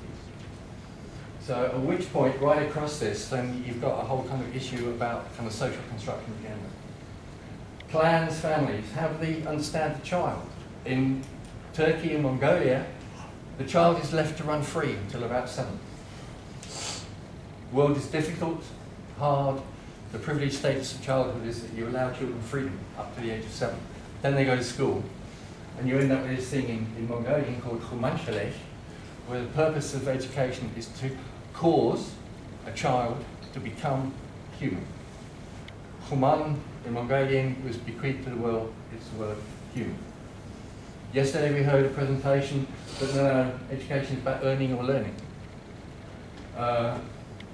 So at which point, right across this, then you've got a whole kind of issue about kind of social construction of gender. Clans, families, how do they understand the child? In Turkey and Mongolia, the child is left to run free until about 7. The world is difficult, hard. The privileged status of childhood is that you allow children freedom up to the age of 7. Then they go to school, and you end up with this thing in Mongolian called Khumanshalesh, where the purpose of education is to cause a child to become human. Khuman in Mongolian was bequeathed to the world, it's the word human. Yesterday we heard a presentation that no, education is about earning or learning.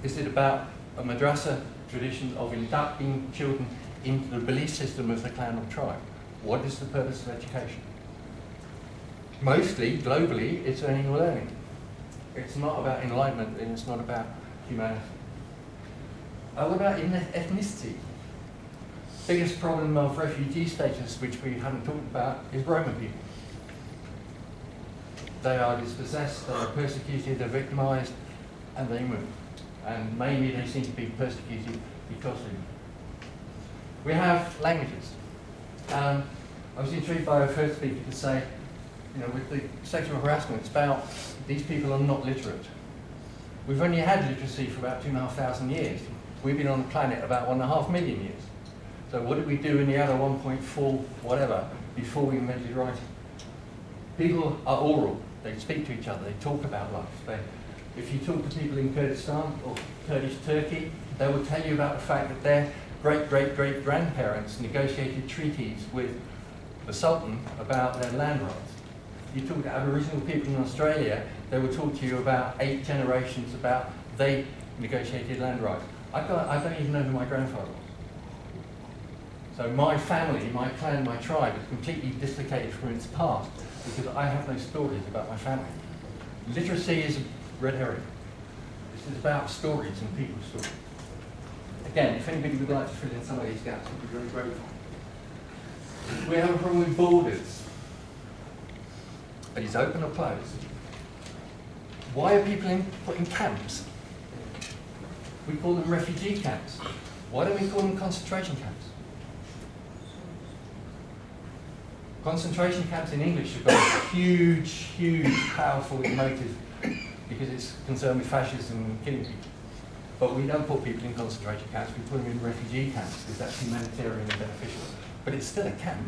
Is it about a madrasa tradition of inducting children into the belief system of the clan or tribe? What is the purpose of education? Mostly, globally, it's earning or learning. It's not about enlightenment and it's not about humanity. What about ethnicity? Biggest problem of refugee status, which we haven't talked about, is Roma people. They are dispossessed, they are persecuted, they're victimized, and they move. And mainly they seem to be persecuted because they move. We have languages. I was intrigued by our first speaker to say, you know, with the sexual harassment, it's about these people are not literate. We've only had literacy for about 2,500 years. We've been on the planet about 1.5 million years. So what did we do in the other 1.4 whatever before we invented writing? People are oral. They speak to each other. They talk about life. If you talk to people in Kurdistan or Kurdish Turkey, they will tell you about the fact that their great-great-great-grandparents negotiated treaties with the Sultan about their land rights. You talk to Aboriginal people in Australia, they will talk to you about 8 generations about they negotiated land rights. I don't even know who my grandfather was. So my family, my clan, my tribe is completely dislocated from its past because I have no stories about my family. Literacy is a red herring. This is about stories and people's stories. Again, if anybody would like to fill in some of these gaps, I'd be very grateful. We have a problem with borders. Are these open or closed? Why are people put in camps? We call them refugee camps. Why don't we call them concentration camps? Concentration camps in English have got a huge, huge, powerful motive because it's concerned with fascism and killing people. But we don't put people in concentration camps, we put them in refugee camps because that's humanitarian and beneficial. But it's still a camp.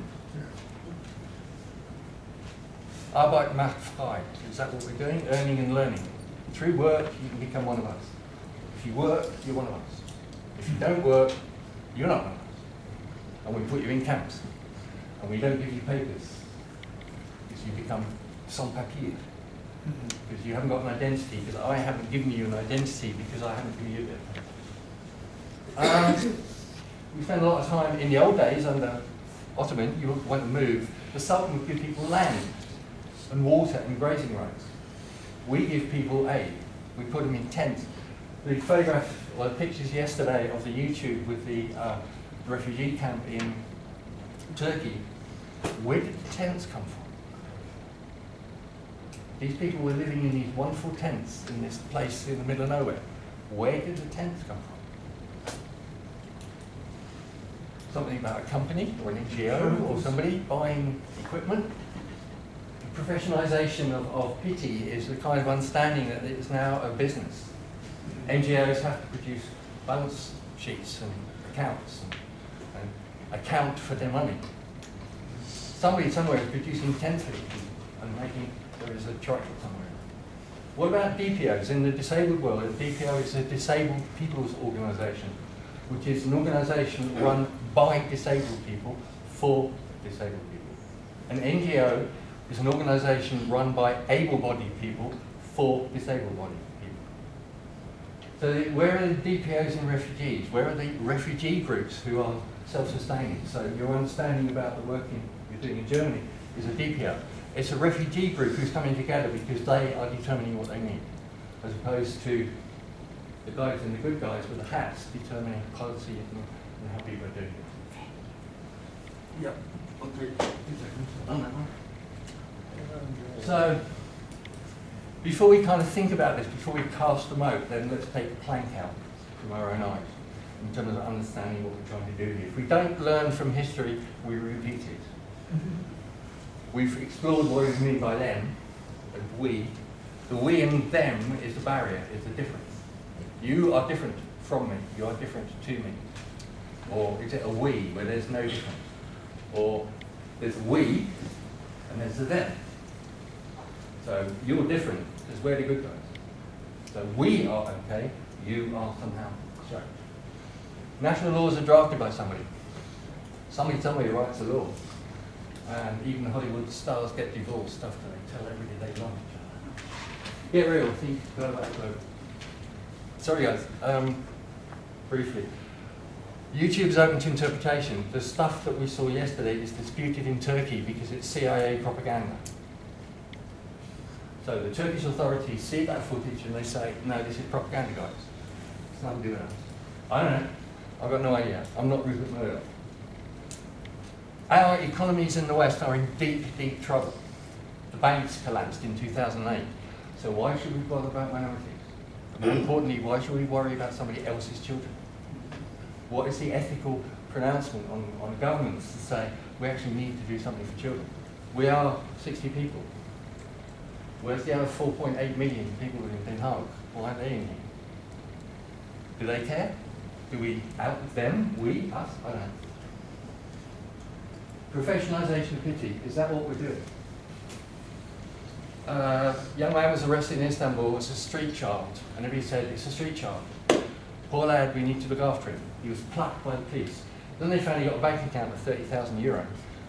Arbeit macht frei. Is that what we're doing? Earning and learning. Through work, you can become one of us. If you work, you're one of us. If you don't work, you're not one of us. And we put you in camps. And we don't give you papers. Because you become sans papier. Because you haven't got an identity, because I haven't given you an identity, because I haven't given you it. We spent a lot of time in the old days under Ottoman, you want to move, the Sultan would give people land and water and grazing rights. We give people aid. We put them in tents. The photograph, or the pictures yesterday of the YouTube with the refugee camp in Turkey, where did the tents come from? These people were living in these wonderful tents in this place in the middle of nowhere. Where did the tents come from? Something about a company or an NGO or somebody buying equipment. The professionalisation of pity is the kind of understanding that it is now a business. NGOs have to produce balance sheets and accounts and account for their money. Somebody somewhere is producing tents for people and making, there is a tripod somewhere. What about DPOs? In the disabled world, a DPO is a disabled people's organisation, which is an organisation run by disabled people for disabled people. An NGO is an organisation run by able-bodied people for disabled-bodied people. So where are the DPOs in refugees? Where are the refugee groups who are self-sustaining? So your understanding about the work you're doing in Germany is a DPO. It's a refugee group who's coming together because they are determining what they need, as opposed to the guys and the good guys with the hats determining policy and how people are doing it. Yep. Okay. 2 seconds. On that one. So, before we kind of think about this, before we cast them out, then let's take a plank out from our own eyes in terms of understanding what we're trying to do here. If we don't learn from history, we repeat it. We've explored what we mean by them, and we. The we and them is the barrier, is the difference. You are different from me, you are different to me. Or is it a we, where there's no difference? Or there's we, and there's the them. So you're different, because we're the good guys. So we are okay, you are somehow strange. National laws are drafted by somebody. Somebody writes a law. And even Hollywood stars get divorced after they tell everybody they love each other. Get real, think, go back, go. Sorry guys, briefly. YouTube's open to interpretation. The stuff that we saw yesterday is disputed in Turkey because it's CIA propaganda. So the Turkish authorities see that footage and they say, no, this is propaganda, guys. It's nothing to do with us. I don't know. I've got no idea. I'm not Rupert Murdoch. Our economies in the West are in deep, deep trouble. The banks collapsed in 2008. So why should we bother about minorities? More importantly, why should we worry about somebody else's children? What is the ethical pronouncement on governments to say we actually need to do something for children? We are 60 people. Where's the other 4.8 million people in Den Haag? Why aren't they in here? Do they care? Do we out them? We? Us? I don't know. Professionalisation of pity, is that what we're doing? Young man was arrested in Istanbul as a street child, and everybody said, it's a street child. Poor lad, we need to look after him. He was plucked by the police. Then they found he got a bank account of 30,000 euro,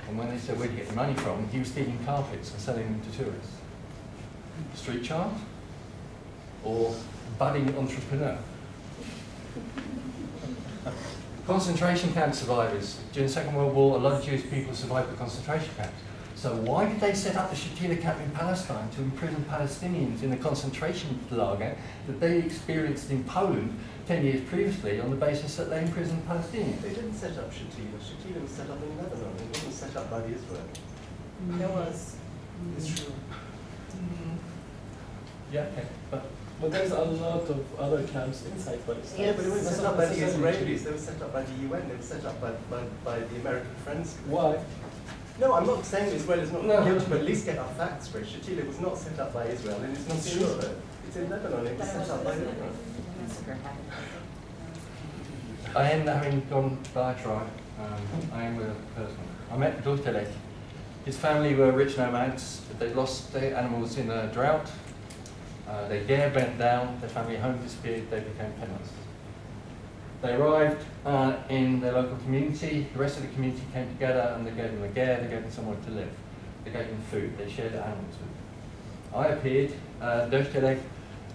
and when they said, where do you get the money from? He was stealing carpets and selling them to tourists. Street child? Or budding entrepreneur? Concentration camp survivors. During the Second World War, a lot of Jewish people survived the concentration camps. So why did they set up the Shatila camp in Palestine to imprison Palestinians in the concentration lager that they experienced in Poland 10 years previously on the basis that they imprisoned Palestinians? They didn't set up Shatila. Shatila was set up in Lebanon. It wasn't set up by the Israel. There was. It's true. Yeah, okay. But there's a lot of other camps inside Palestine. Yeah, but it was That's set not up by the necessarily Israelis. true. They were set up by the UN. They were set up by the American Friends. Why? No, I'm not saying Israel is not No. guilty, but at least get our facts straight. Shatila was not set up by Israel, and it's not in Sure. Israel. It's in Lebanon. It was set up by Lebanon. I am having gone diatribe. I am with a person. I met Dortelek. His family were rich nomads. They lost their animals in a drought. Their gear bent down. Their family home disappeared. They became penniless. They arrived in their local community. The rest of the community came together and they gave them a gear. They gave them somewhere to live. They gave them food. They shared their animals with them. I appeared. Dortelek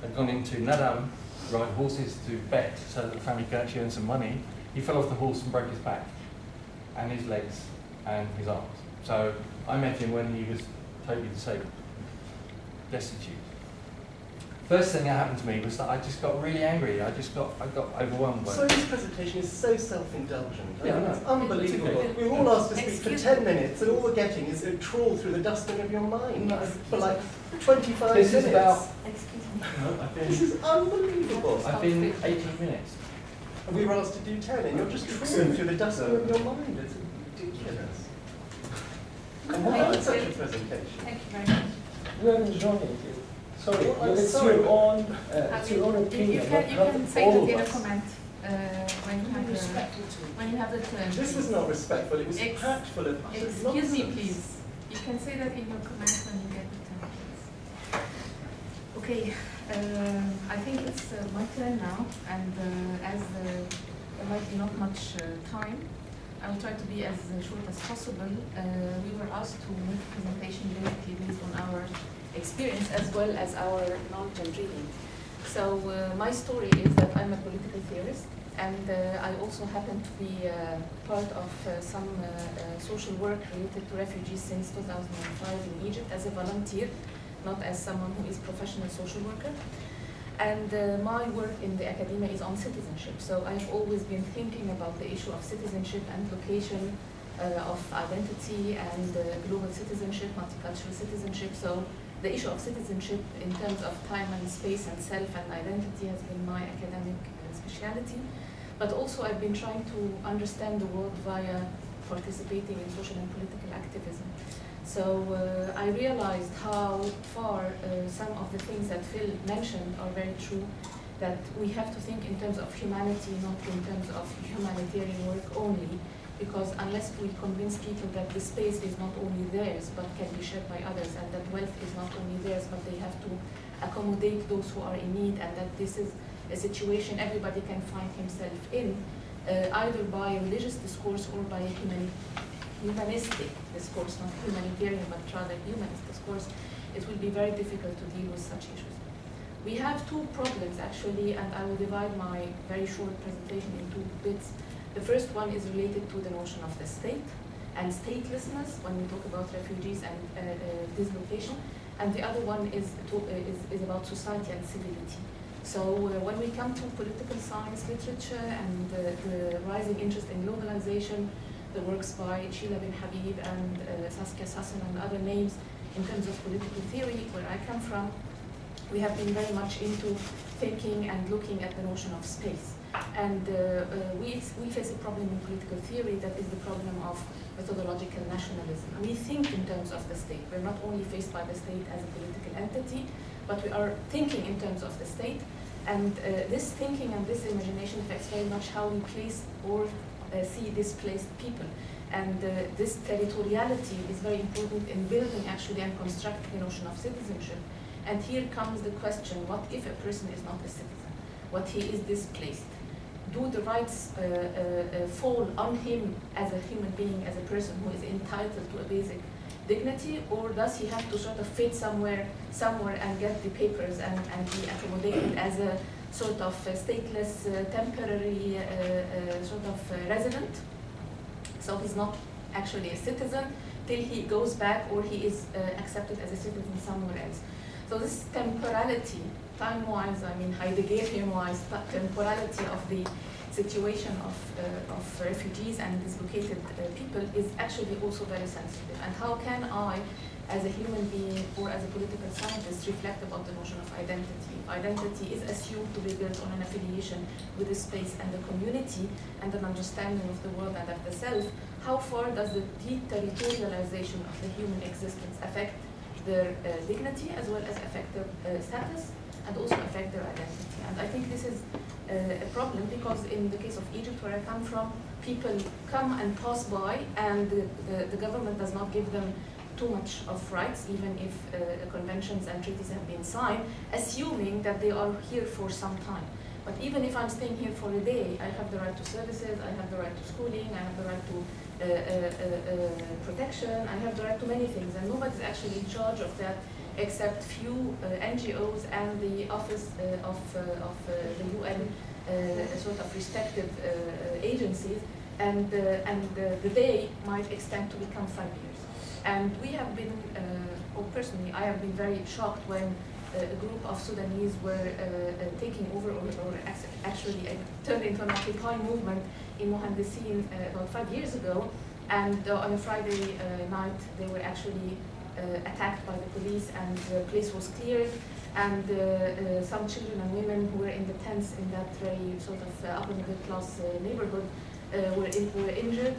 had gone into Nadam, ride horses to bet so that the family could actually earn some money. He fell off the horse and broke his back and his legs and his arms. So I met him when he was totally disabled, destitute. First thing that happened to me was that I just got really angry. I got overwhelmed by So it. this presentation is so self-indulgent. Yeah, I know. It's unbelievable. It's okay. We're all asked to speak for Excuse 10 me. minutes, and all we're getting is a trawl through the dustbin of your mind No, for like 25 This minutes. is about. Excuse me. No, I've This been. is unbelievable. I've been 18 minutes. And we were asked to do 10, and you're just trawling through the dustbin of your mind. It's ridiculous. And why Thank is such a you. presentation? Thank you very much. We are enjoying it. Sorry, Well, I'm it's sorry, your but- own, it's your own You opinion. can, but you not can say all that of in a us. comment when you have the turn. This was not respectful. It was Ex- packed full of utter Excuse me, nonsense. please. You can say that in your comment when you get the turn, please. Okay, I think it's my turn now, and as there might be not much time, I will try to be as short as possible. We were asked to make a presentation basically based on our experience as well as our knowledge and reading. So my story is that I'm a political theorist, and I also happen to be part of some social work related to refugees since 2005 in Egypt as a volunteer, not as someone who is professional social worker. And my work in the academia is on citizenship. So I've always been thinking about the issue of citizenship and location of identity and global citizenship, multicultural citizenship. So the issue of citizenship in terms of time and space and self and identity has been my academic specialty. But also I've been trying to understand the world via participating in social and political activism. So I realized how far some of the things that Phil mentioned are very true, that we have to think in terms of humanity, not in terms of humanitarian work only, because unless we convince people that the space is not only theirs, but can be shared by others, and that wealth is not only theirs, but they have to accommodate those who are in need, and that this is a situation everybody can find himself in, either by a religious discourse or by a humanistic discourse, not humanitarian, but rather humanist discourse, it will be very difficult to deal with such issues. We have two problems actually, and I will divide my very short presentation in two bits. The first one is related to the notion of the state and statelessness when we talk about refugees and dislocation, and the other one is about society and civility. So when we come to political science literature and the rising interest in globalization, the works by Sheila bin Habib and Saskia Sassen and other names in terms of political theory, where I come from, we have been very much into thinking and looking at the notion of space. And we face a problem in political theory that is the problem of methodological nationalism. And we think in terms of the state. We're not only faced by the state as a political entity, but we are thinking in terms of the state. And this thinking and this imagination affects very much how we place or see displaced people. And this territoriality is very important in building actually and constructing the notion of citizenship. And here comes the question, what if a person is not a citizen? What he is displaced? Do the rights fall on him as a human being, as a person who is entitled to a basic dignity, or does he have to sort of fit somewhere and get the papers and be accommodated as a sort of stateless, temporary sort of resident? So he's not actually a citizen till he goes back or he is accepted as a citizen somewhere else. So this temporality, time-wise, I mean Heideggerian-wise, temporality of the situation of refugees and dislocated people is actually also very sensitive. And how can I, as a human being or as a political scientist, reflect about the notion of identity? Identity is assumed to be built on an affiliation with the space and the community and an understanding of the world and of the self. How far does the deterritorialization of the human existence affect their dignity as well as affect their status and also affect their identity? And I think this is a problem because in the case of Egypt, where I come from, people come and pass by and the government does not give them too much of rights, even if conventions and treaties have been signed, assuming that they are here for some time. But even if I'm staying here for a day, I have the right to services, I have the right to schooling, I have the right to protection, I have the right to many things, and nobody's actually in charge of that except few NGOs and the office of the UN sort of respective agencies. and the day might extend to become 5 years. And we have been, or personally, I have been very shocked when a group of Sudanese were taking over or actually turned into an Occupy movement in Mohandesin about 5 years ago. And on a Friday night, they were actually attacked by the police, and the place was cleared. And some children and women who were in the tents in that very sort of upper middle class neighborhood were injured.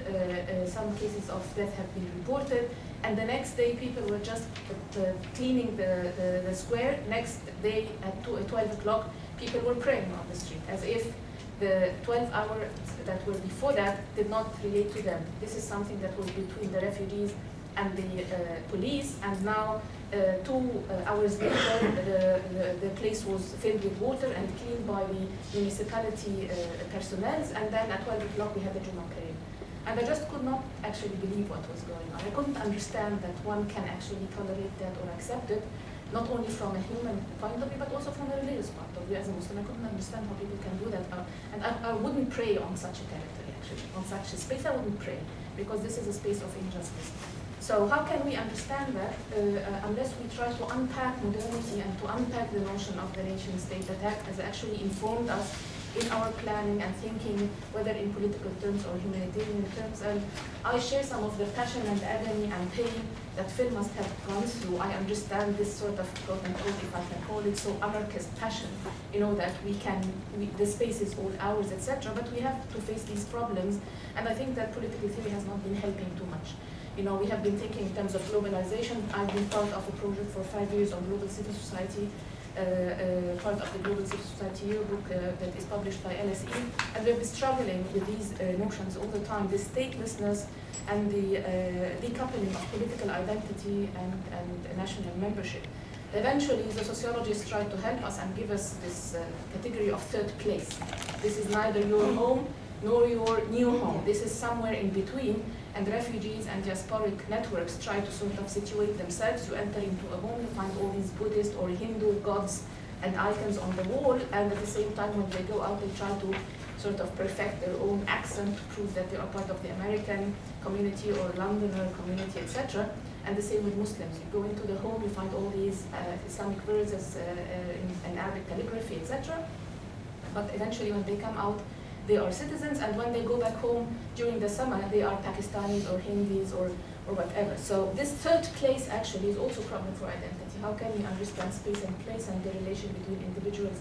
Some cases of death have been reported. And the next day, people were just cleaning the square. Next day, at 12 o'clock, people were praying on the street, as if the 12 hours that were before that did not relate to them. This is something that was between the refugees and the police, and now 2 hours later, the place was filled with water and cleaned by the municipality personnel, and then at 12 o'clock we had the Juma prayer. And I just could not actually believe what was going on. I couldn't understand that one can actually tolerate that or accept it, not only from a human point of view, but also from a religious point of view. As a Muslim, I couldn't understand how people can do that. And I wouldn't pray on such a territory, actually. On such a space, I wouldn't pray, because this is a space of injustice. So how can we understand that unless we try to unpack modernity and to unpack the notion of the nation state that has actually informed us in our planning and thinking, whether in political terms or humanitarian terms. And I share some of the passion and agony and pain that Phil must have gone through. I understand this sort of, quote unquote, if I can call it so, anarchist passion, you know, that the space is all ours, etc. But we have to face these problems, and I think that political theory has not been helping too much. You know, we have been thinking in terms of globalization. I've been part of a project for 5 years on global civil society, part of the Global Civil Society Yearbook that is published by LSE, and we've been struggling with these notions all the time, the statelessness and the decoupling of political identity and national membership. Eventually, the sociologists tried to help us and give us this category of third place. This is neither your home nor your new home. This is somewhere in between, and refugees and diasporic networks try to sort of situate themselves. You enter into a home, you find all these Buddhist or Hindu gods and icons on the wall, and at the same time when they go out, they try to sort of perfect their own accent to prove that they are part of the American community or Londoner community, etc. And the same with Muslims. You go into the home, you find all these Islamic verses in Arabic calligraphy, etc. But eventually when they come out, they are citizens, and when they go back home during the summer, they are Pakistanis or Hindis or whatever. So this third place actually is also a problem for identity. How can we understand space and place and the relation between individuals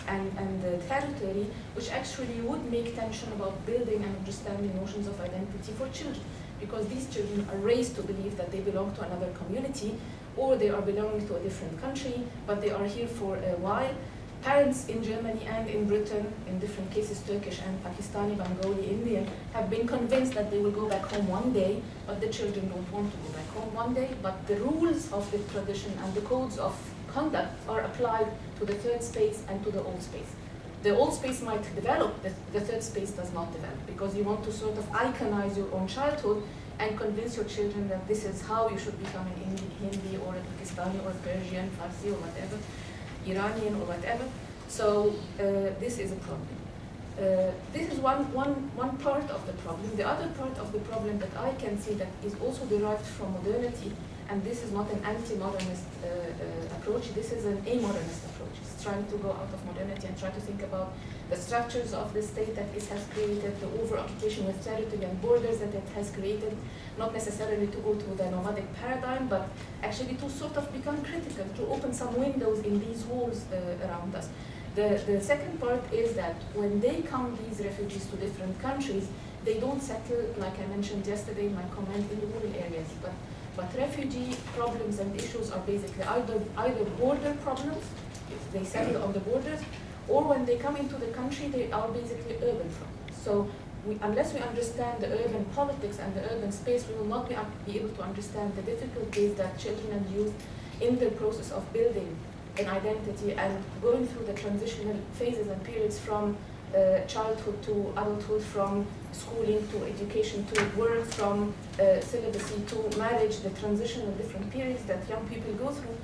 and the territory, which actually would make tension about building and understanding notions of identity for children? Because these children are raised to believe that they belong to another community, or they are belonging to a different country, but they are here for a while. Parents in Germany and in Britain, in different cases Turkish and Pakistani, Bengali, Indian, have been convinced that they will go back home one day, but the children don't want to go back home one day. But the rules of the tradition and the codes of conduct are applied to the third space and to the old space. The old space might develop, the third space does not develop, because you want to sort of iconize your own childhood and convince your children that this is how you should become an Hindi or a Pakistani or Persian, Farsi or whatever, Iranian or whatever. So this is a problem. This is one part of the problem. The other part of the problem that I can see that is also derived from modernity, and this is not an anti-modernist approach, this is an amodernist approach. It's trying to go out of modernity and try to think about the structures of the state that it has created, the over-occupation with territory and borders that it has created, not necessarily to go to the nomadic paradigm, but actually to sort of become critical, to open some windows in these walls around us. The second part is that when they come, these refugees, to different countries, they don't settle, like I mentioned yesterday in my comment, in the rural areas. But refugee problems and issues are basically either border problems, if they settle on the borders, or when they come into the country, they are basically urban problems. So unless we understand the urban politics and the urban space, we will not be able to understand the difficulties that children and youth in the process of building an identity and going through the transitional phases and periods from childhood to adulthood, from schooling to education to work, from celibacy to marriage, the transitional different periods that young people go through.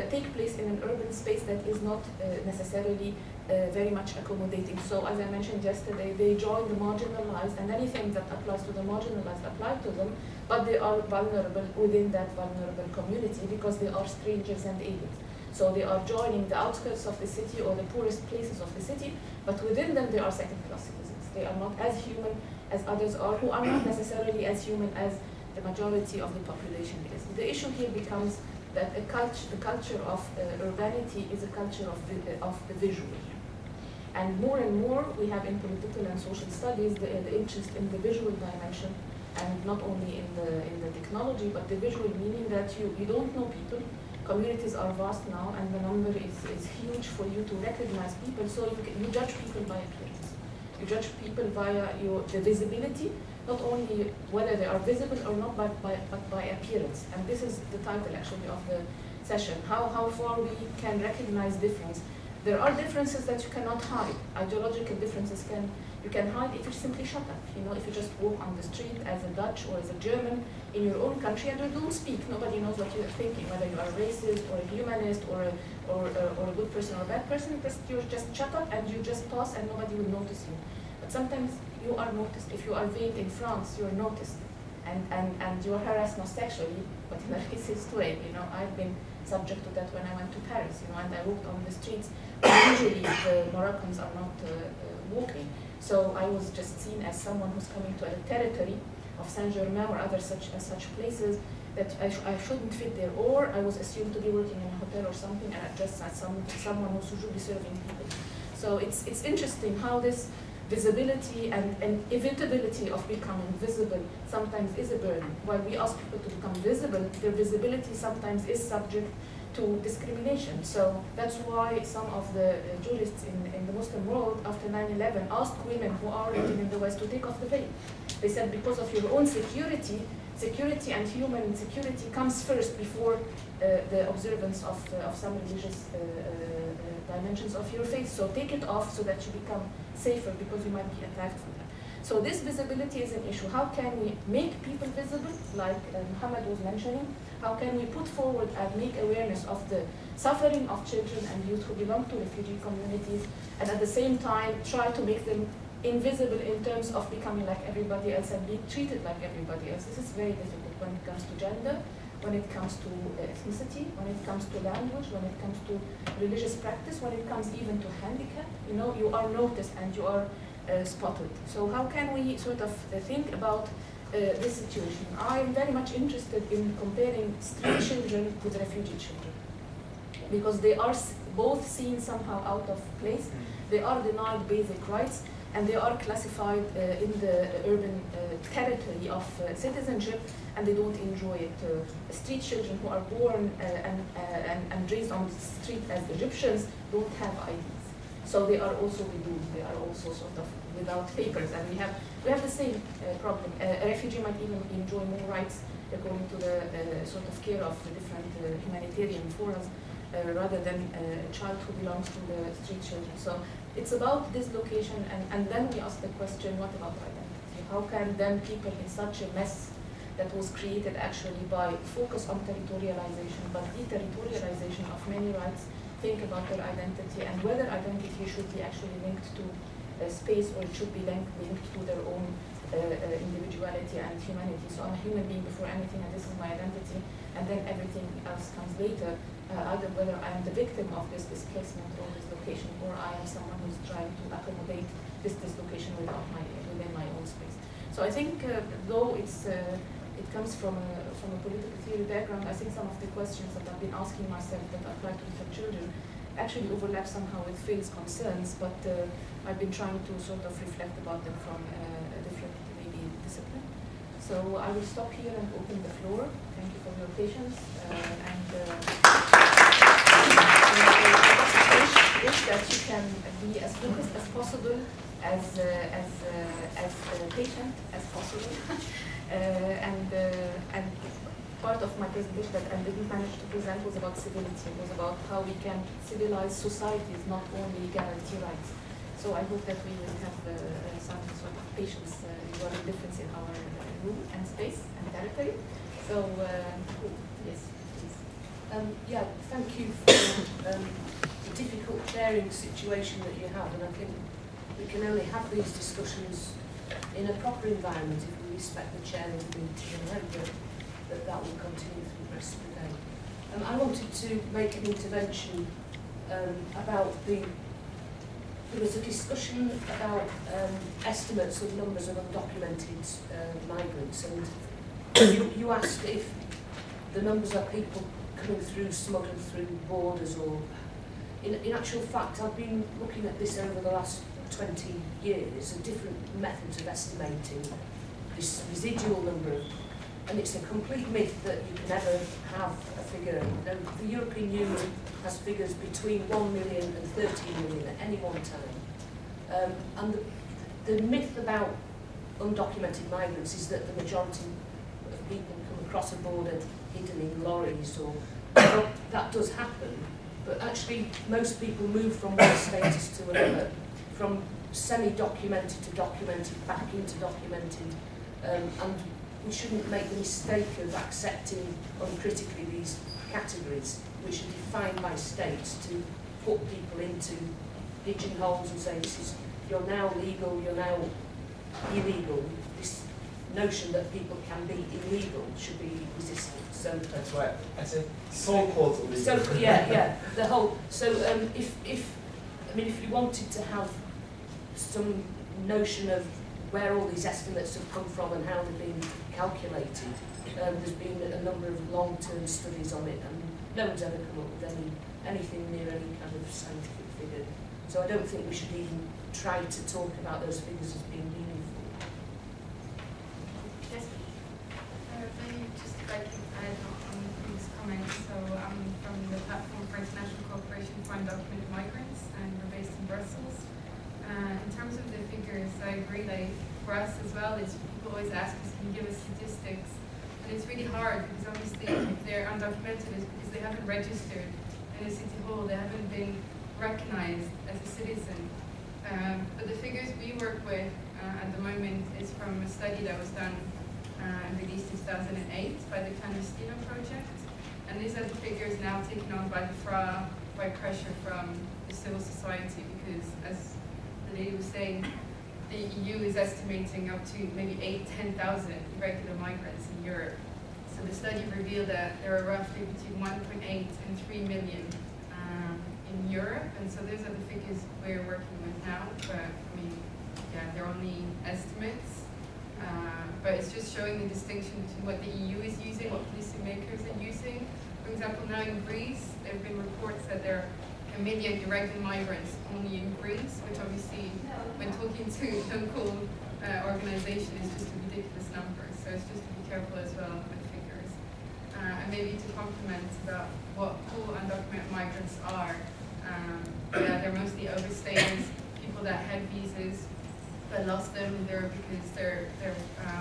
take place in an urban space that is not necessarily very much accommodating. So as I mentioned yesterday, they join the marginalized, and anything that applies to the marginalized apply to them, but they are vulnerable within that vulnerable community because they are strangers and aliens. So they are joining the outskirts of the city or the poorest places of the city, but within them they are second-class citizens. They are not as human as others are, who are not necessarily as human as the majority of the population is. The issue here becomes that the culture of urbanity is a culture of the visual. And more we have in political and social studies the interest in the visual dimension, and not only in the technology, but the visual, meaning that you don't know people. Communities are vast now, and the number is huge for you to recognize people. So you judge people by appearance. You judge people via the visibility, not only whether they are visible or not, but by appearance. And this is the title actually of the session: how far we can recognize difference. There are differences that you cannot hide. Ideological differences you can hide if you simply shut up. You know, if you just walk on the street as a Dutch or as a German in your own country and you don't speak, nobody knows what you're thinking, whether you are a racist or a humanist or a good person or a bad person. You just shut up and you just pass and nobody will notice you. But sometimes you are noticed. If you are veiled in France, you are noticed, and you are harassed not sexually, but in a racist way. You know, I've been subject to that when I went to Paris. You know, and I walked on the streets. Usually the Moroccans are not walking. So I was just seen as someone who's coming to a territory of Saint-Germain or other such places that I shouldn't fit there, or I was assumed to be working in a hotel or something, and I dressed as someone who should be serving people. So it's interesting how this visibility and inevitability of becoming visible sometimes is a burden. While we ask people to become visible, their visibility sometimes is subject to discrimination. So that's why some of the jurists in the Muslim world after 9/11 asked women who are living in the West to take off the veil. They said, because of your own security and human security comes first before the observance of some religious dimensions of your faith. So take it off so that you become safer, because you might be attacked for that. So this visibility is an issue. How can we make people visible, like Muhammad was mentioning? How can we put forward and make awareness of the suffering of children and youth who belong to refugee communities, and at the same time try to make them invisible in terms of becoming like everybody else and being treated like everybody else? This is very difficult when it comes to gender, when it comes to ethnicity, when it comes to language, when it comes to religious practice, when it comes even to handicap. You know, you are noticed and you are spotted. So how can we sort of think about this situation? I am very much interested in comparing street children with refugee children, because they are both seen somehow out of place. They are denied basic rights, and they are classified in the urban territory of citizenship, and they don't enjoy it. Street children who are born and raised on the street as Egyptians don't have IDs. So they are also removed. They are also sort of without papers, and we have the same problem. A refugee might even enjoy more rights according to the sort of care of the different humanitarian forums rather than a child who belongs to the street children. So it's about dislocation, and then we ask the question, what about identity? How can then people in such a mess that was created actually by focus on territorialization, but deterritorialization of many rights, think about their identity, and whether identity should be actually linked to space, or it should be linked to their own individuality and humanity. So I'm a human being before anything, and this is my identity, and then everything else comes later, either whether I am the victim of this displacement or dislocation, or I am someone who's trying to accommodate this dislocation within my own space. So I think though it comes from a political theory background, I think some of the questions that I've been asking myself that apply to different children actually overlap somehow with Phil's concerns, but I've been trying to sort of reflect about them from a different maybe discipline. So I will stop here and open the floor. Thank you for your patience. Is that you can be as focused as possible, as patient as possible, and part of my presentation that I didn't manage to present was about civility. It was about how we can civilize societies, not only guarantee rights. So I hope that we will have some sort of patience regarding difference in our room and space and territory. So yes, please. Yeah, thank you for the difficult chairing situation that you have, and I think we can only have these discussions in a proper environment if we respect the chair of the meeting, and I hope that will continue through the rest of the day. I wanted to make an intervention about there was a discussion about estimates of numbers of undocumented migrants, and you asked if the numbers of people coming through, smuggled through borders, or in actual fact I've been looking at this over the last 20 years and different methods of estimating this residual number, and it's a complete myth that you can ever have a figure. The European Union has figures between 1 million and 13 million at any one time. And the myth about undocumented migrants is that the majority of people come across a border hidden in lorries, or well, that does happen, but actually most people move from one status to another, from semi-documented to documented, back into documented, and we shouldn't make the mistake of accepting uncritically these categories, which are defined by states, to put people into pigeonholes and say, this is, you're now legal, you're now illegal. This notion that people can be illegal should be resisted. So that's right. I said so-called illegal. So yeah, the whole. So if you wanted to have some notion of where all these estimates have come from and how they've been calculated, there's been a number of long-term studies on it, and no one's ever come up with anything near any kind of scientific figure. So I don't think we should even try to talk about those figures as being meaningful. Yes. Maybe just if I can add on these comments. So I'm from the Platform for International Cooperation for Undocumented Migrants, and we're based in Brussels. In terms of the figures, I agree that for us as well, people always ask us, can you give us statistics? And it's really hard because obviously if they're undocumented, it's because they haven't registered in a city hall, they haven't been recognized as a citizen. But the figures we work with at the moment is from a study that was done and released in 2008 by the Clandestino Project. And these are the figures now taken on by the FRA, by pressure from the civil society, because as the lady was saying, the EU is estimating up to maybe 10,000 irregular migrants in Europe. So the study revealed that there are roughly between 1.8 and 3 million in Europe, and so those are the figures we're working with now. But I mean, yeah, they're only estimates. But it's just showing the distinction between what the EU is using, what policymakers are using. For example, now in Greece, there have been reports that there are 1 million irregular migrants only in Greece, which obviously, when talking to local organizations, is just a ridiculous number. So it's just to be careful as well with figures. And maybe to complement about who undocumented migrants are. Yeah, they're mostly overstayers, people that had visas but lost them there because their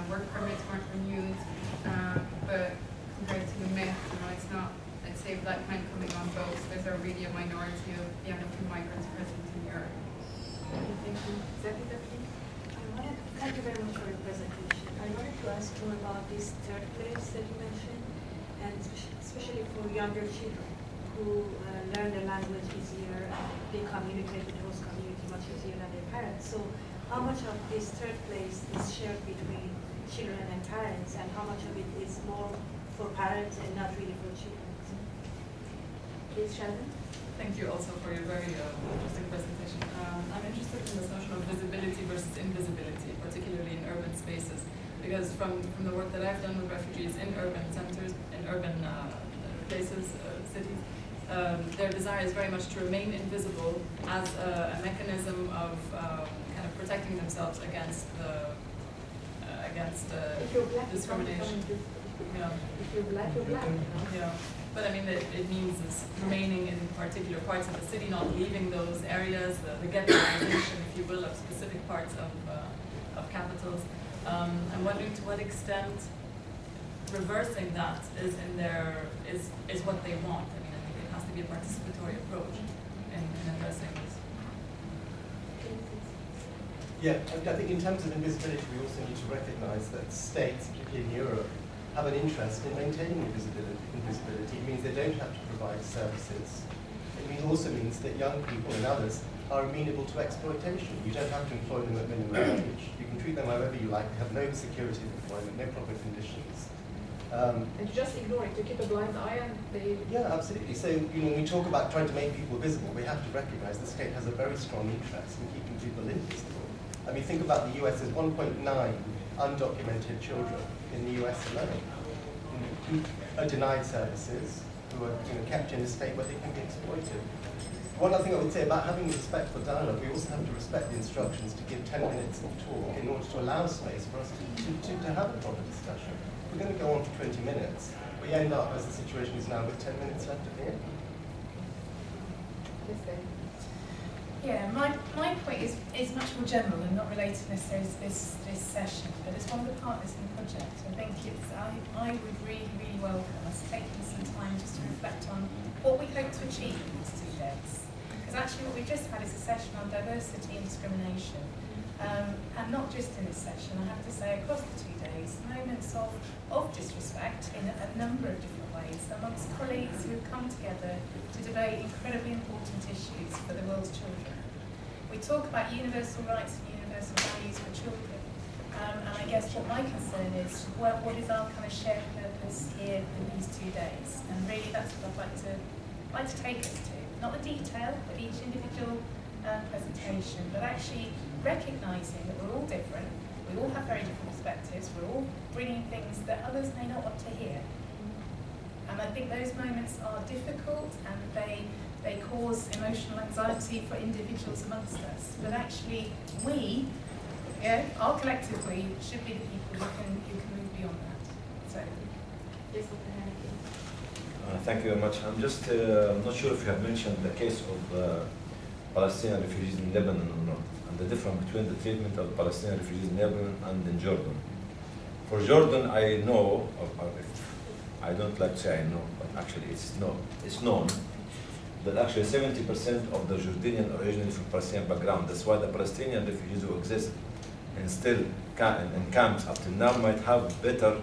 work permits weren't renewed. But compared to the myth, it's not, let's say, black men coming on boats. There's already a minority of the undocumented migrants present in Europe. Thank you. Zafida, please. Thank you very much for your presentation. I wanted to ask more about this third place that you mentioned, and especially for younger children who learn the language easier and they communicate with the host community much easier than their parents. So how much of this third place is shared between children and parents, and how much of it is more for parents and not really for children? Please, Shannon. Thank you also for your very interesting presentation. I'm interested in this notion of visibility versus invisibility, particularly in urban spaces, because from the work that I've done with refugees in urban centers, in urban places, cities, their desire is very much to remain invisible as a mechanism of kind of protecting themselves against discrimination. Yeah. If you're black, you're black. Yeah. But I mean, it means is remaining in particular parts of the city, not leaving those areas, the ghettoization, if you will, of specific parts of capitals. I'm wondering to what extent reversing that is what they want. I mean, I think it has to be a participatory approach in addressing this. Yeah, I think in terms of invisibility, we also need to recognize that states, particularly in Europe, have an interest in maintaining invisibility. It means they don't have to provide services. It also means that young people and others are amenable to exploitation. You don't have to employ them at minimum wage. You can treat them however you like. They have no security of employment, no proper conditions. And you just ignore it, you keep a blind eye and they... Yeah, absolutely. So, when we talk about trying to make people visible, we have to recognize the state has a very strong interest in keeping people invisible. I mean, think about the US, there's 1.9 undocumented children in the US alone who are denied services, who are kept in a state where they can be exploited. One other thing I would say about having respect for dialogue, we also have to respect the instructions to give 10 minutes of talk in order to allow space for us to have a proper discussion. We're going to go on for 20 minutes. We end up, as the situation is now, with 10 minutes left at the end. Yeah, my point is much more general and not related necessarily to this session, but as one of the partners in the project, I think I would really welcome us taking some time just to reflect on what we hope to achieve in these 2 days. Because actually what we've just had is a session on diversity and discrimination. And not just in this session, I have to say across the 2 days, moments of disrespect in a number of different ways amongst colleagues who have come together to debate incredibly important issues for the world's children. We talk about universal rights and universal values for children. And I guess what my concern is, what is our kind of shared purpose here in these 2 days? And really that's what I'd like to take us to. Not the detail of each individual presentation, but actually recognising that we're all different, we all have very different perspectives, we're all bringing things that others may not want to hear. And I think those moments are difficult and they cause emotional anxiety for individuals amongst us. But actually we, our collectively, should be the people who can move beyond that. So, yes, thank you very much. I'm just not sure if you have mentioned the case of Palestinian refugees in Lebanon or not, and the difference between the treatment of Palestinian refugees in Lebanon and in Jordan. For Jordan, I know, I don't like to say I know, but actually it's known that actually 70% of the Jordanian originally from Palestinian background. That's why the Palestinian refugees who exist and still in camps up to now might have better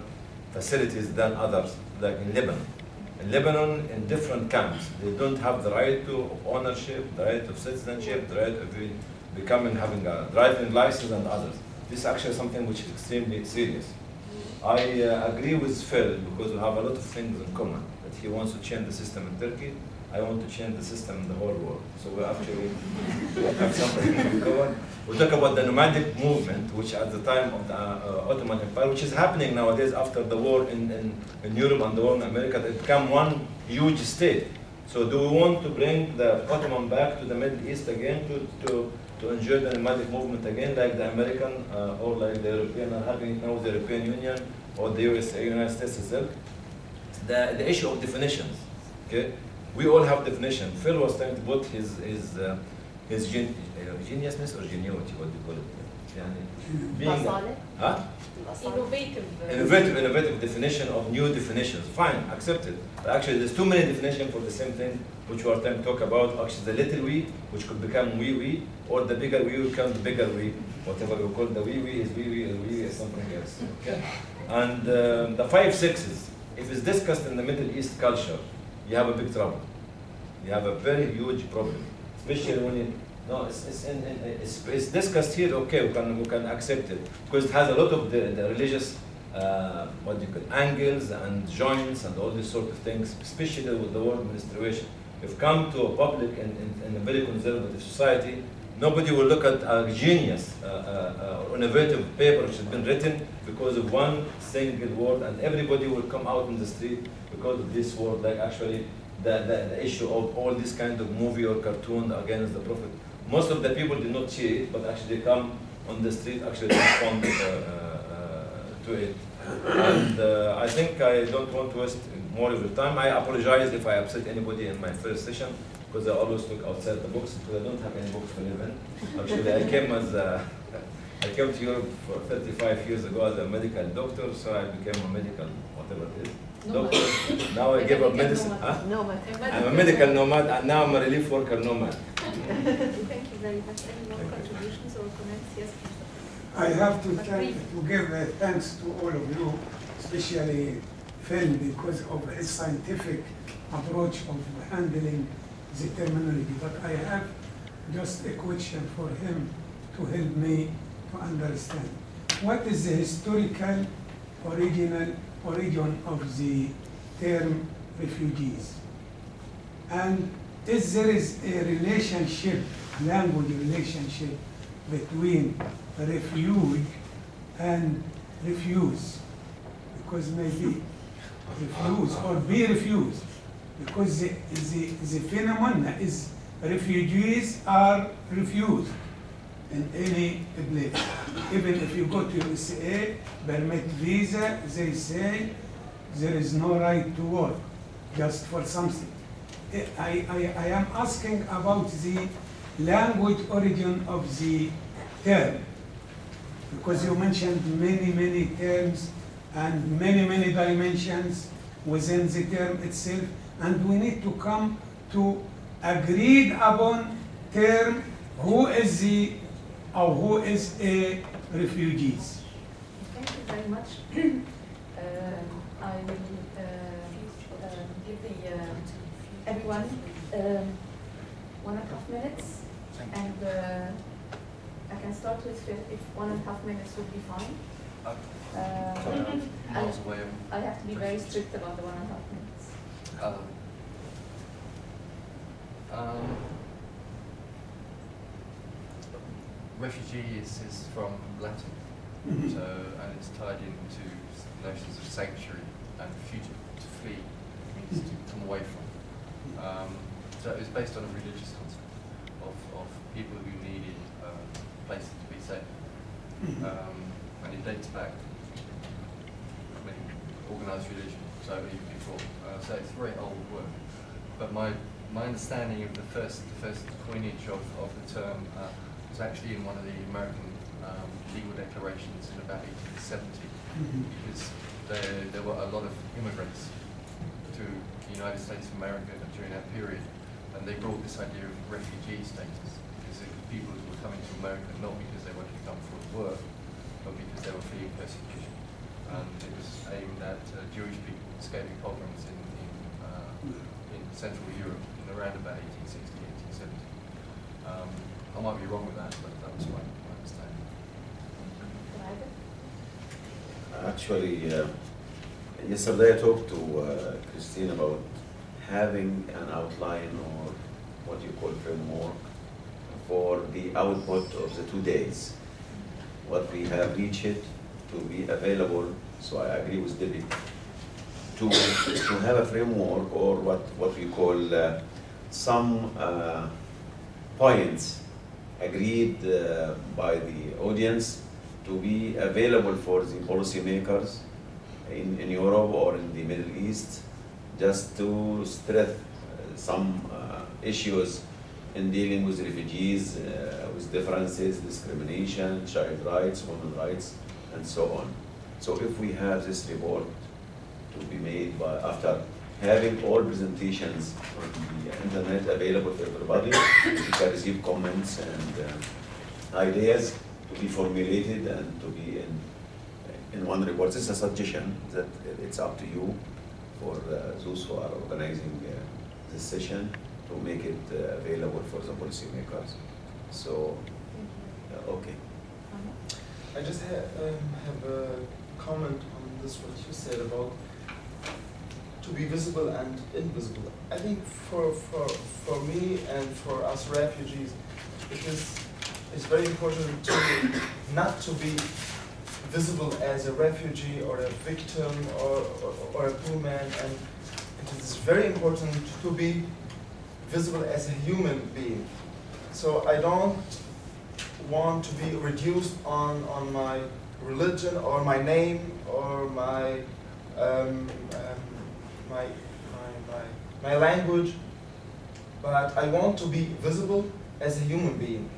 facilities than others, like in Lebanon. In Lebanon, in different camps, they don't have the right to ownership, the right of citizenship, the right of having a driving license and others. This is actually something which is extremely serious. I agree with Phil because we have a lot of things in common. That he wants to change the system in Turkey, I want to change the system in the whole world. So we actually have something in common. We talk about the nomadic movement, which at the time of the Ottoman Empire, which is happening nowadays after the war in Europe and the war in America, it became one huge state. So do we want to bring the Ottoman back to the Middle East again to enjoy the nomadic movement again, like the American or like the European are having now, the European Union or the USA, United States itself? The issue of definitions, okay? We all have definition. Phil was trying to put his geniusness or genuity, what do you call it? Being innovative definition of new definitions. Fine, accepted. But actually, there's too many definitions for the same thing, which we are trying to talk about. Actually, the little we, which could become we, or the bigger we will become the bigger we. Whatever we call the we is we, and we is something else. Okay? And the 5 sexes, if it's discussed in the Middle East culture, you have a big trouble. You have a very huge problem, especially when it's discussed here. Okay, we can accept it because it has a lot of the religious angles and joints and all these sort of things, especially with the word menstruation. If come to a public and a very conservative society, nobody will look at a genius or innovative paper which has been written because of one single word, and everybody will come out in the street because of this word, like actually the issue of all this kind of movie or cartoon against the Prophet. Most of the people did not see it, but actually they come on the street actually respond to it. And I think I don't want to waste more of your time. I apologize if I upset anybody in my first session, because I always look outside the books, because I don't have any books to live in. Actually, I came to Europe for 35 years ago as a medical doctor, so I became a medical, whatever it is. Doctor. Now I give up medicine. Huh? Nomad. I'm a medical nomad, and now I'm a relief worker nomad. Thank you very much. Any more contributions or comments? Yes, I have to give thanks to all of you especially Phil, because of his scientific approach of handling the terminology. But I have just a question for him to help me to understand. What is the historical origin of the term refugees? And is there a relationship, language relationship, between refuge and refuse? Because maybe refuse or be refused, because the phenomenon is refugees are refused in any place. Even if you go to USA, permit visa, they say there is no right to work, just for something. I am asking about the language origin of the term, because you mentioned many terms and many dimensions within the term itself, and we need to come to agreed upon term who is a refugees. Thank you very much. I will give everyone 1.5 minutes, and I can start with Phil if 1.5 minutes would be fine. I have to be very strict about the 1.5 minutes. Refugee is from Latin, so and it's tied into notions of sanctuary and fugitive, to flee, means to come away from. So it's based on a religious concept of people who needed places to be safe, and it dates back organised religion, so even before. So it's a very old word, but my understanding of the first coinage of the term was actually in one of the American legal declarations in about 1870, because there were a lot of immigrants to the United States of America during that period, and they brought this idea of refugee status, because it was people who were coming to America not because they wanted to come for work, but because they were fleeing persecution. And it was aimed at Jewish people escaping pogroms in Central Europe in around about 1860, 1870. I might be wrong with that, but that was my understanding. Actually, yesterday I talked to Christine about having an outline or what you call framework for the output of the 2 days. What we have reached to be available, so I agree with Debbie, to have a framework or what we call some points agreed by the audience to be available for the policymakers in Europe or in the Middle East, just to stress some issues in dealing with refugees, with differences, discrimination, child rights, women's rights, and so on. So if we have this report to be made after having all presentations on the internet available for everybody, we can receive comments and ideas to be formulated and to be in one report. This is a suggestion that it's up to you for those who are organizing this session to make it available for the policymakers. So, okay. I just have a comment on this, what you said about to be visible and invisible. I think for me and for us refugees, it's very important to not to be visible as a refugee or a victim or a poor man, and it is very important to be visible as a human being. So I don't want to be reduced on my religion or my name or my my language, but I want to be visible as a human being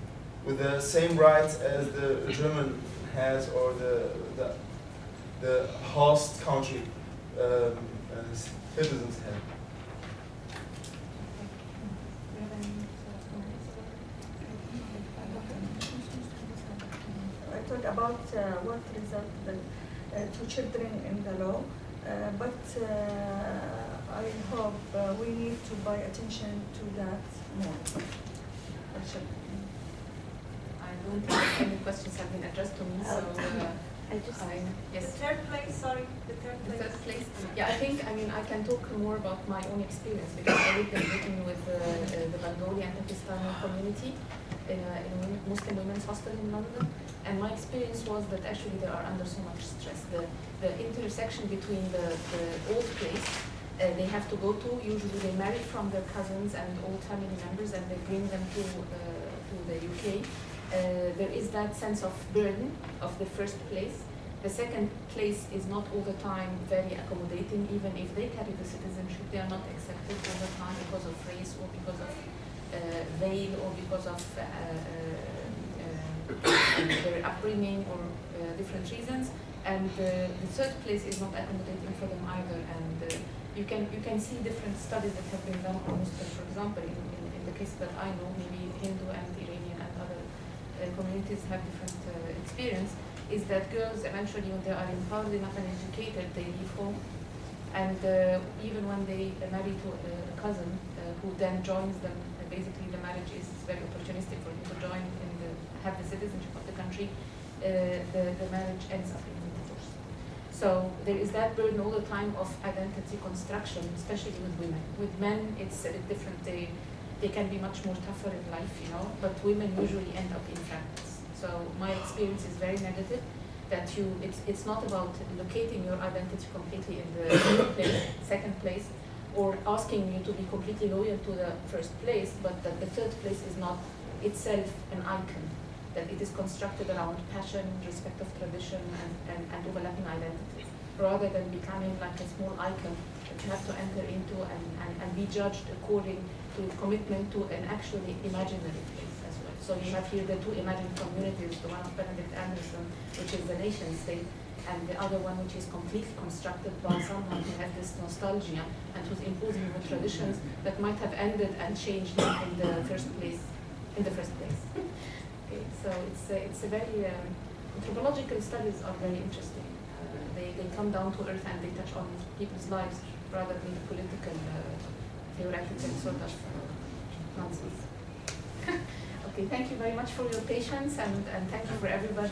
with the same rights as the German has or the host country citizens have. I thought about what result to children in the law, but I hope we need to pay attention to that more. I don't think any questions have been addressed to me, so yes. The third place, sorry, the third place. The third place? Yeah, I think, I mean, I can talk more about my own experience because I've been working with the Bengali and Pakistani community in a Muslim women's hostel in London. And my experience was that actually they are under so much stress. The intersection between the old place they have to go to, usually they marry from their cousins and old family members and they bring them to the UK. There is that sense of burden of the first place. The second place is not all the time very accommodating. Even if they carry the citizenship, they are not accepted all the time because of race or because of veil or because of their upbringing or different reasons. And the third place is not accommodating for them either. And you can see different studies that have been done on Muslim, for example, in the case that I know, maybe Hindu and Iranian and other communities have different experience, is that girls eventually, when they are empowered enough and educated, they leave home. And even when they marry to a cousin who then joins them, basically the marriage is very opportunistic for him to join and have the citizenship of the country, the marriage ends up in divorce. So there is that burden all the time of identity construction, especially with women. With men, it's a bit different. They can be much more tougher in life, you know, but women usually end up in fragments. So my experience is very negative, that it's not about locating your identity completely in the place, second place, or asking you to be completely loyal to the first place, but that the third place is not itself an icon, that it is constructed around passion, respect of tradition, and overlapping identities, rather than becoming like a small icon that you have to enter into and be judged according to commitment to an actually imaginary place as well. So you have here the two imagined communities, the one of Benedict Anderson, which is the nation state, and the other one which is completely constructed by someone who has this nostalgia and who's imposing the traditions that might have ended and changed in the first place. Okay, so it's a very anthropological studies are very interesting. They come down to earth and they touch on people's lives rather than the political theoretical sort of nonsense. Okay, thank you very much for your patience and thank you for everybody.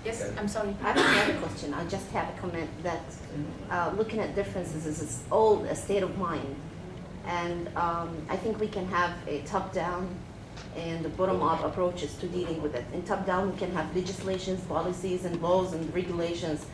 Yes, I'm sorry. I don't have a question. I just have a comment that looking at differences is all a state of mind. And I think we can have a top-down and a bottom-up approaches to dealing with it. In top-down, we can have legislations, policies, and laws and regulations.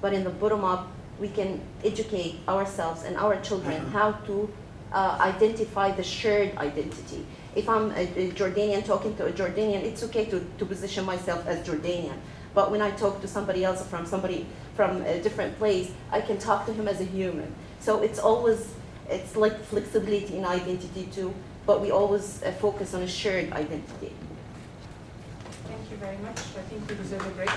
But in the bottom-up, we can educate ourselves and our children how to identify the shared identity. If I'm a Jordanian talking to a Jordanian, it's okay to position myself as Jordanian. But when I talk to somebody else from a different place, I can talk to him as a human. So it's like flexibility in identity too, but we always focus on a shared identity. Thank you very much. I think we deserve a break.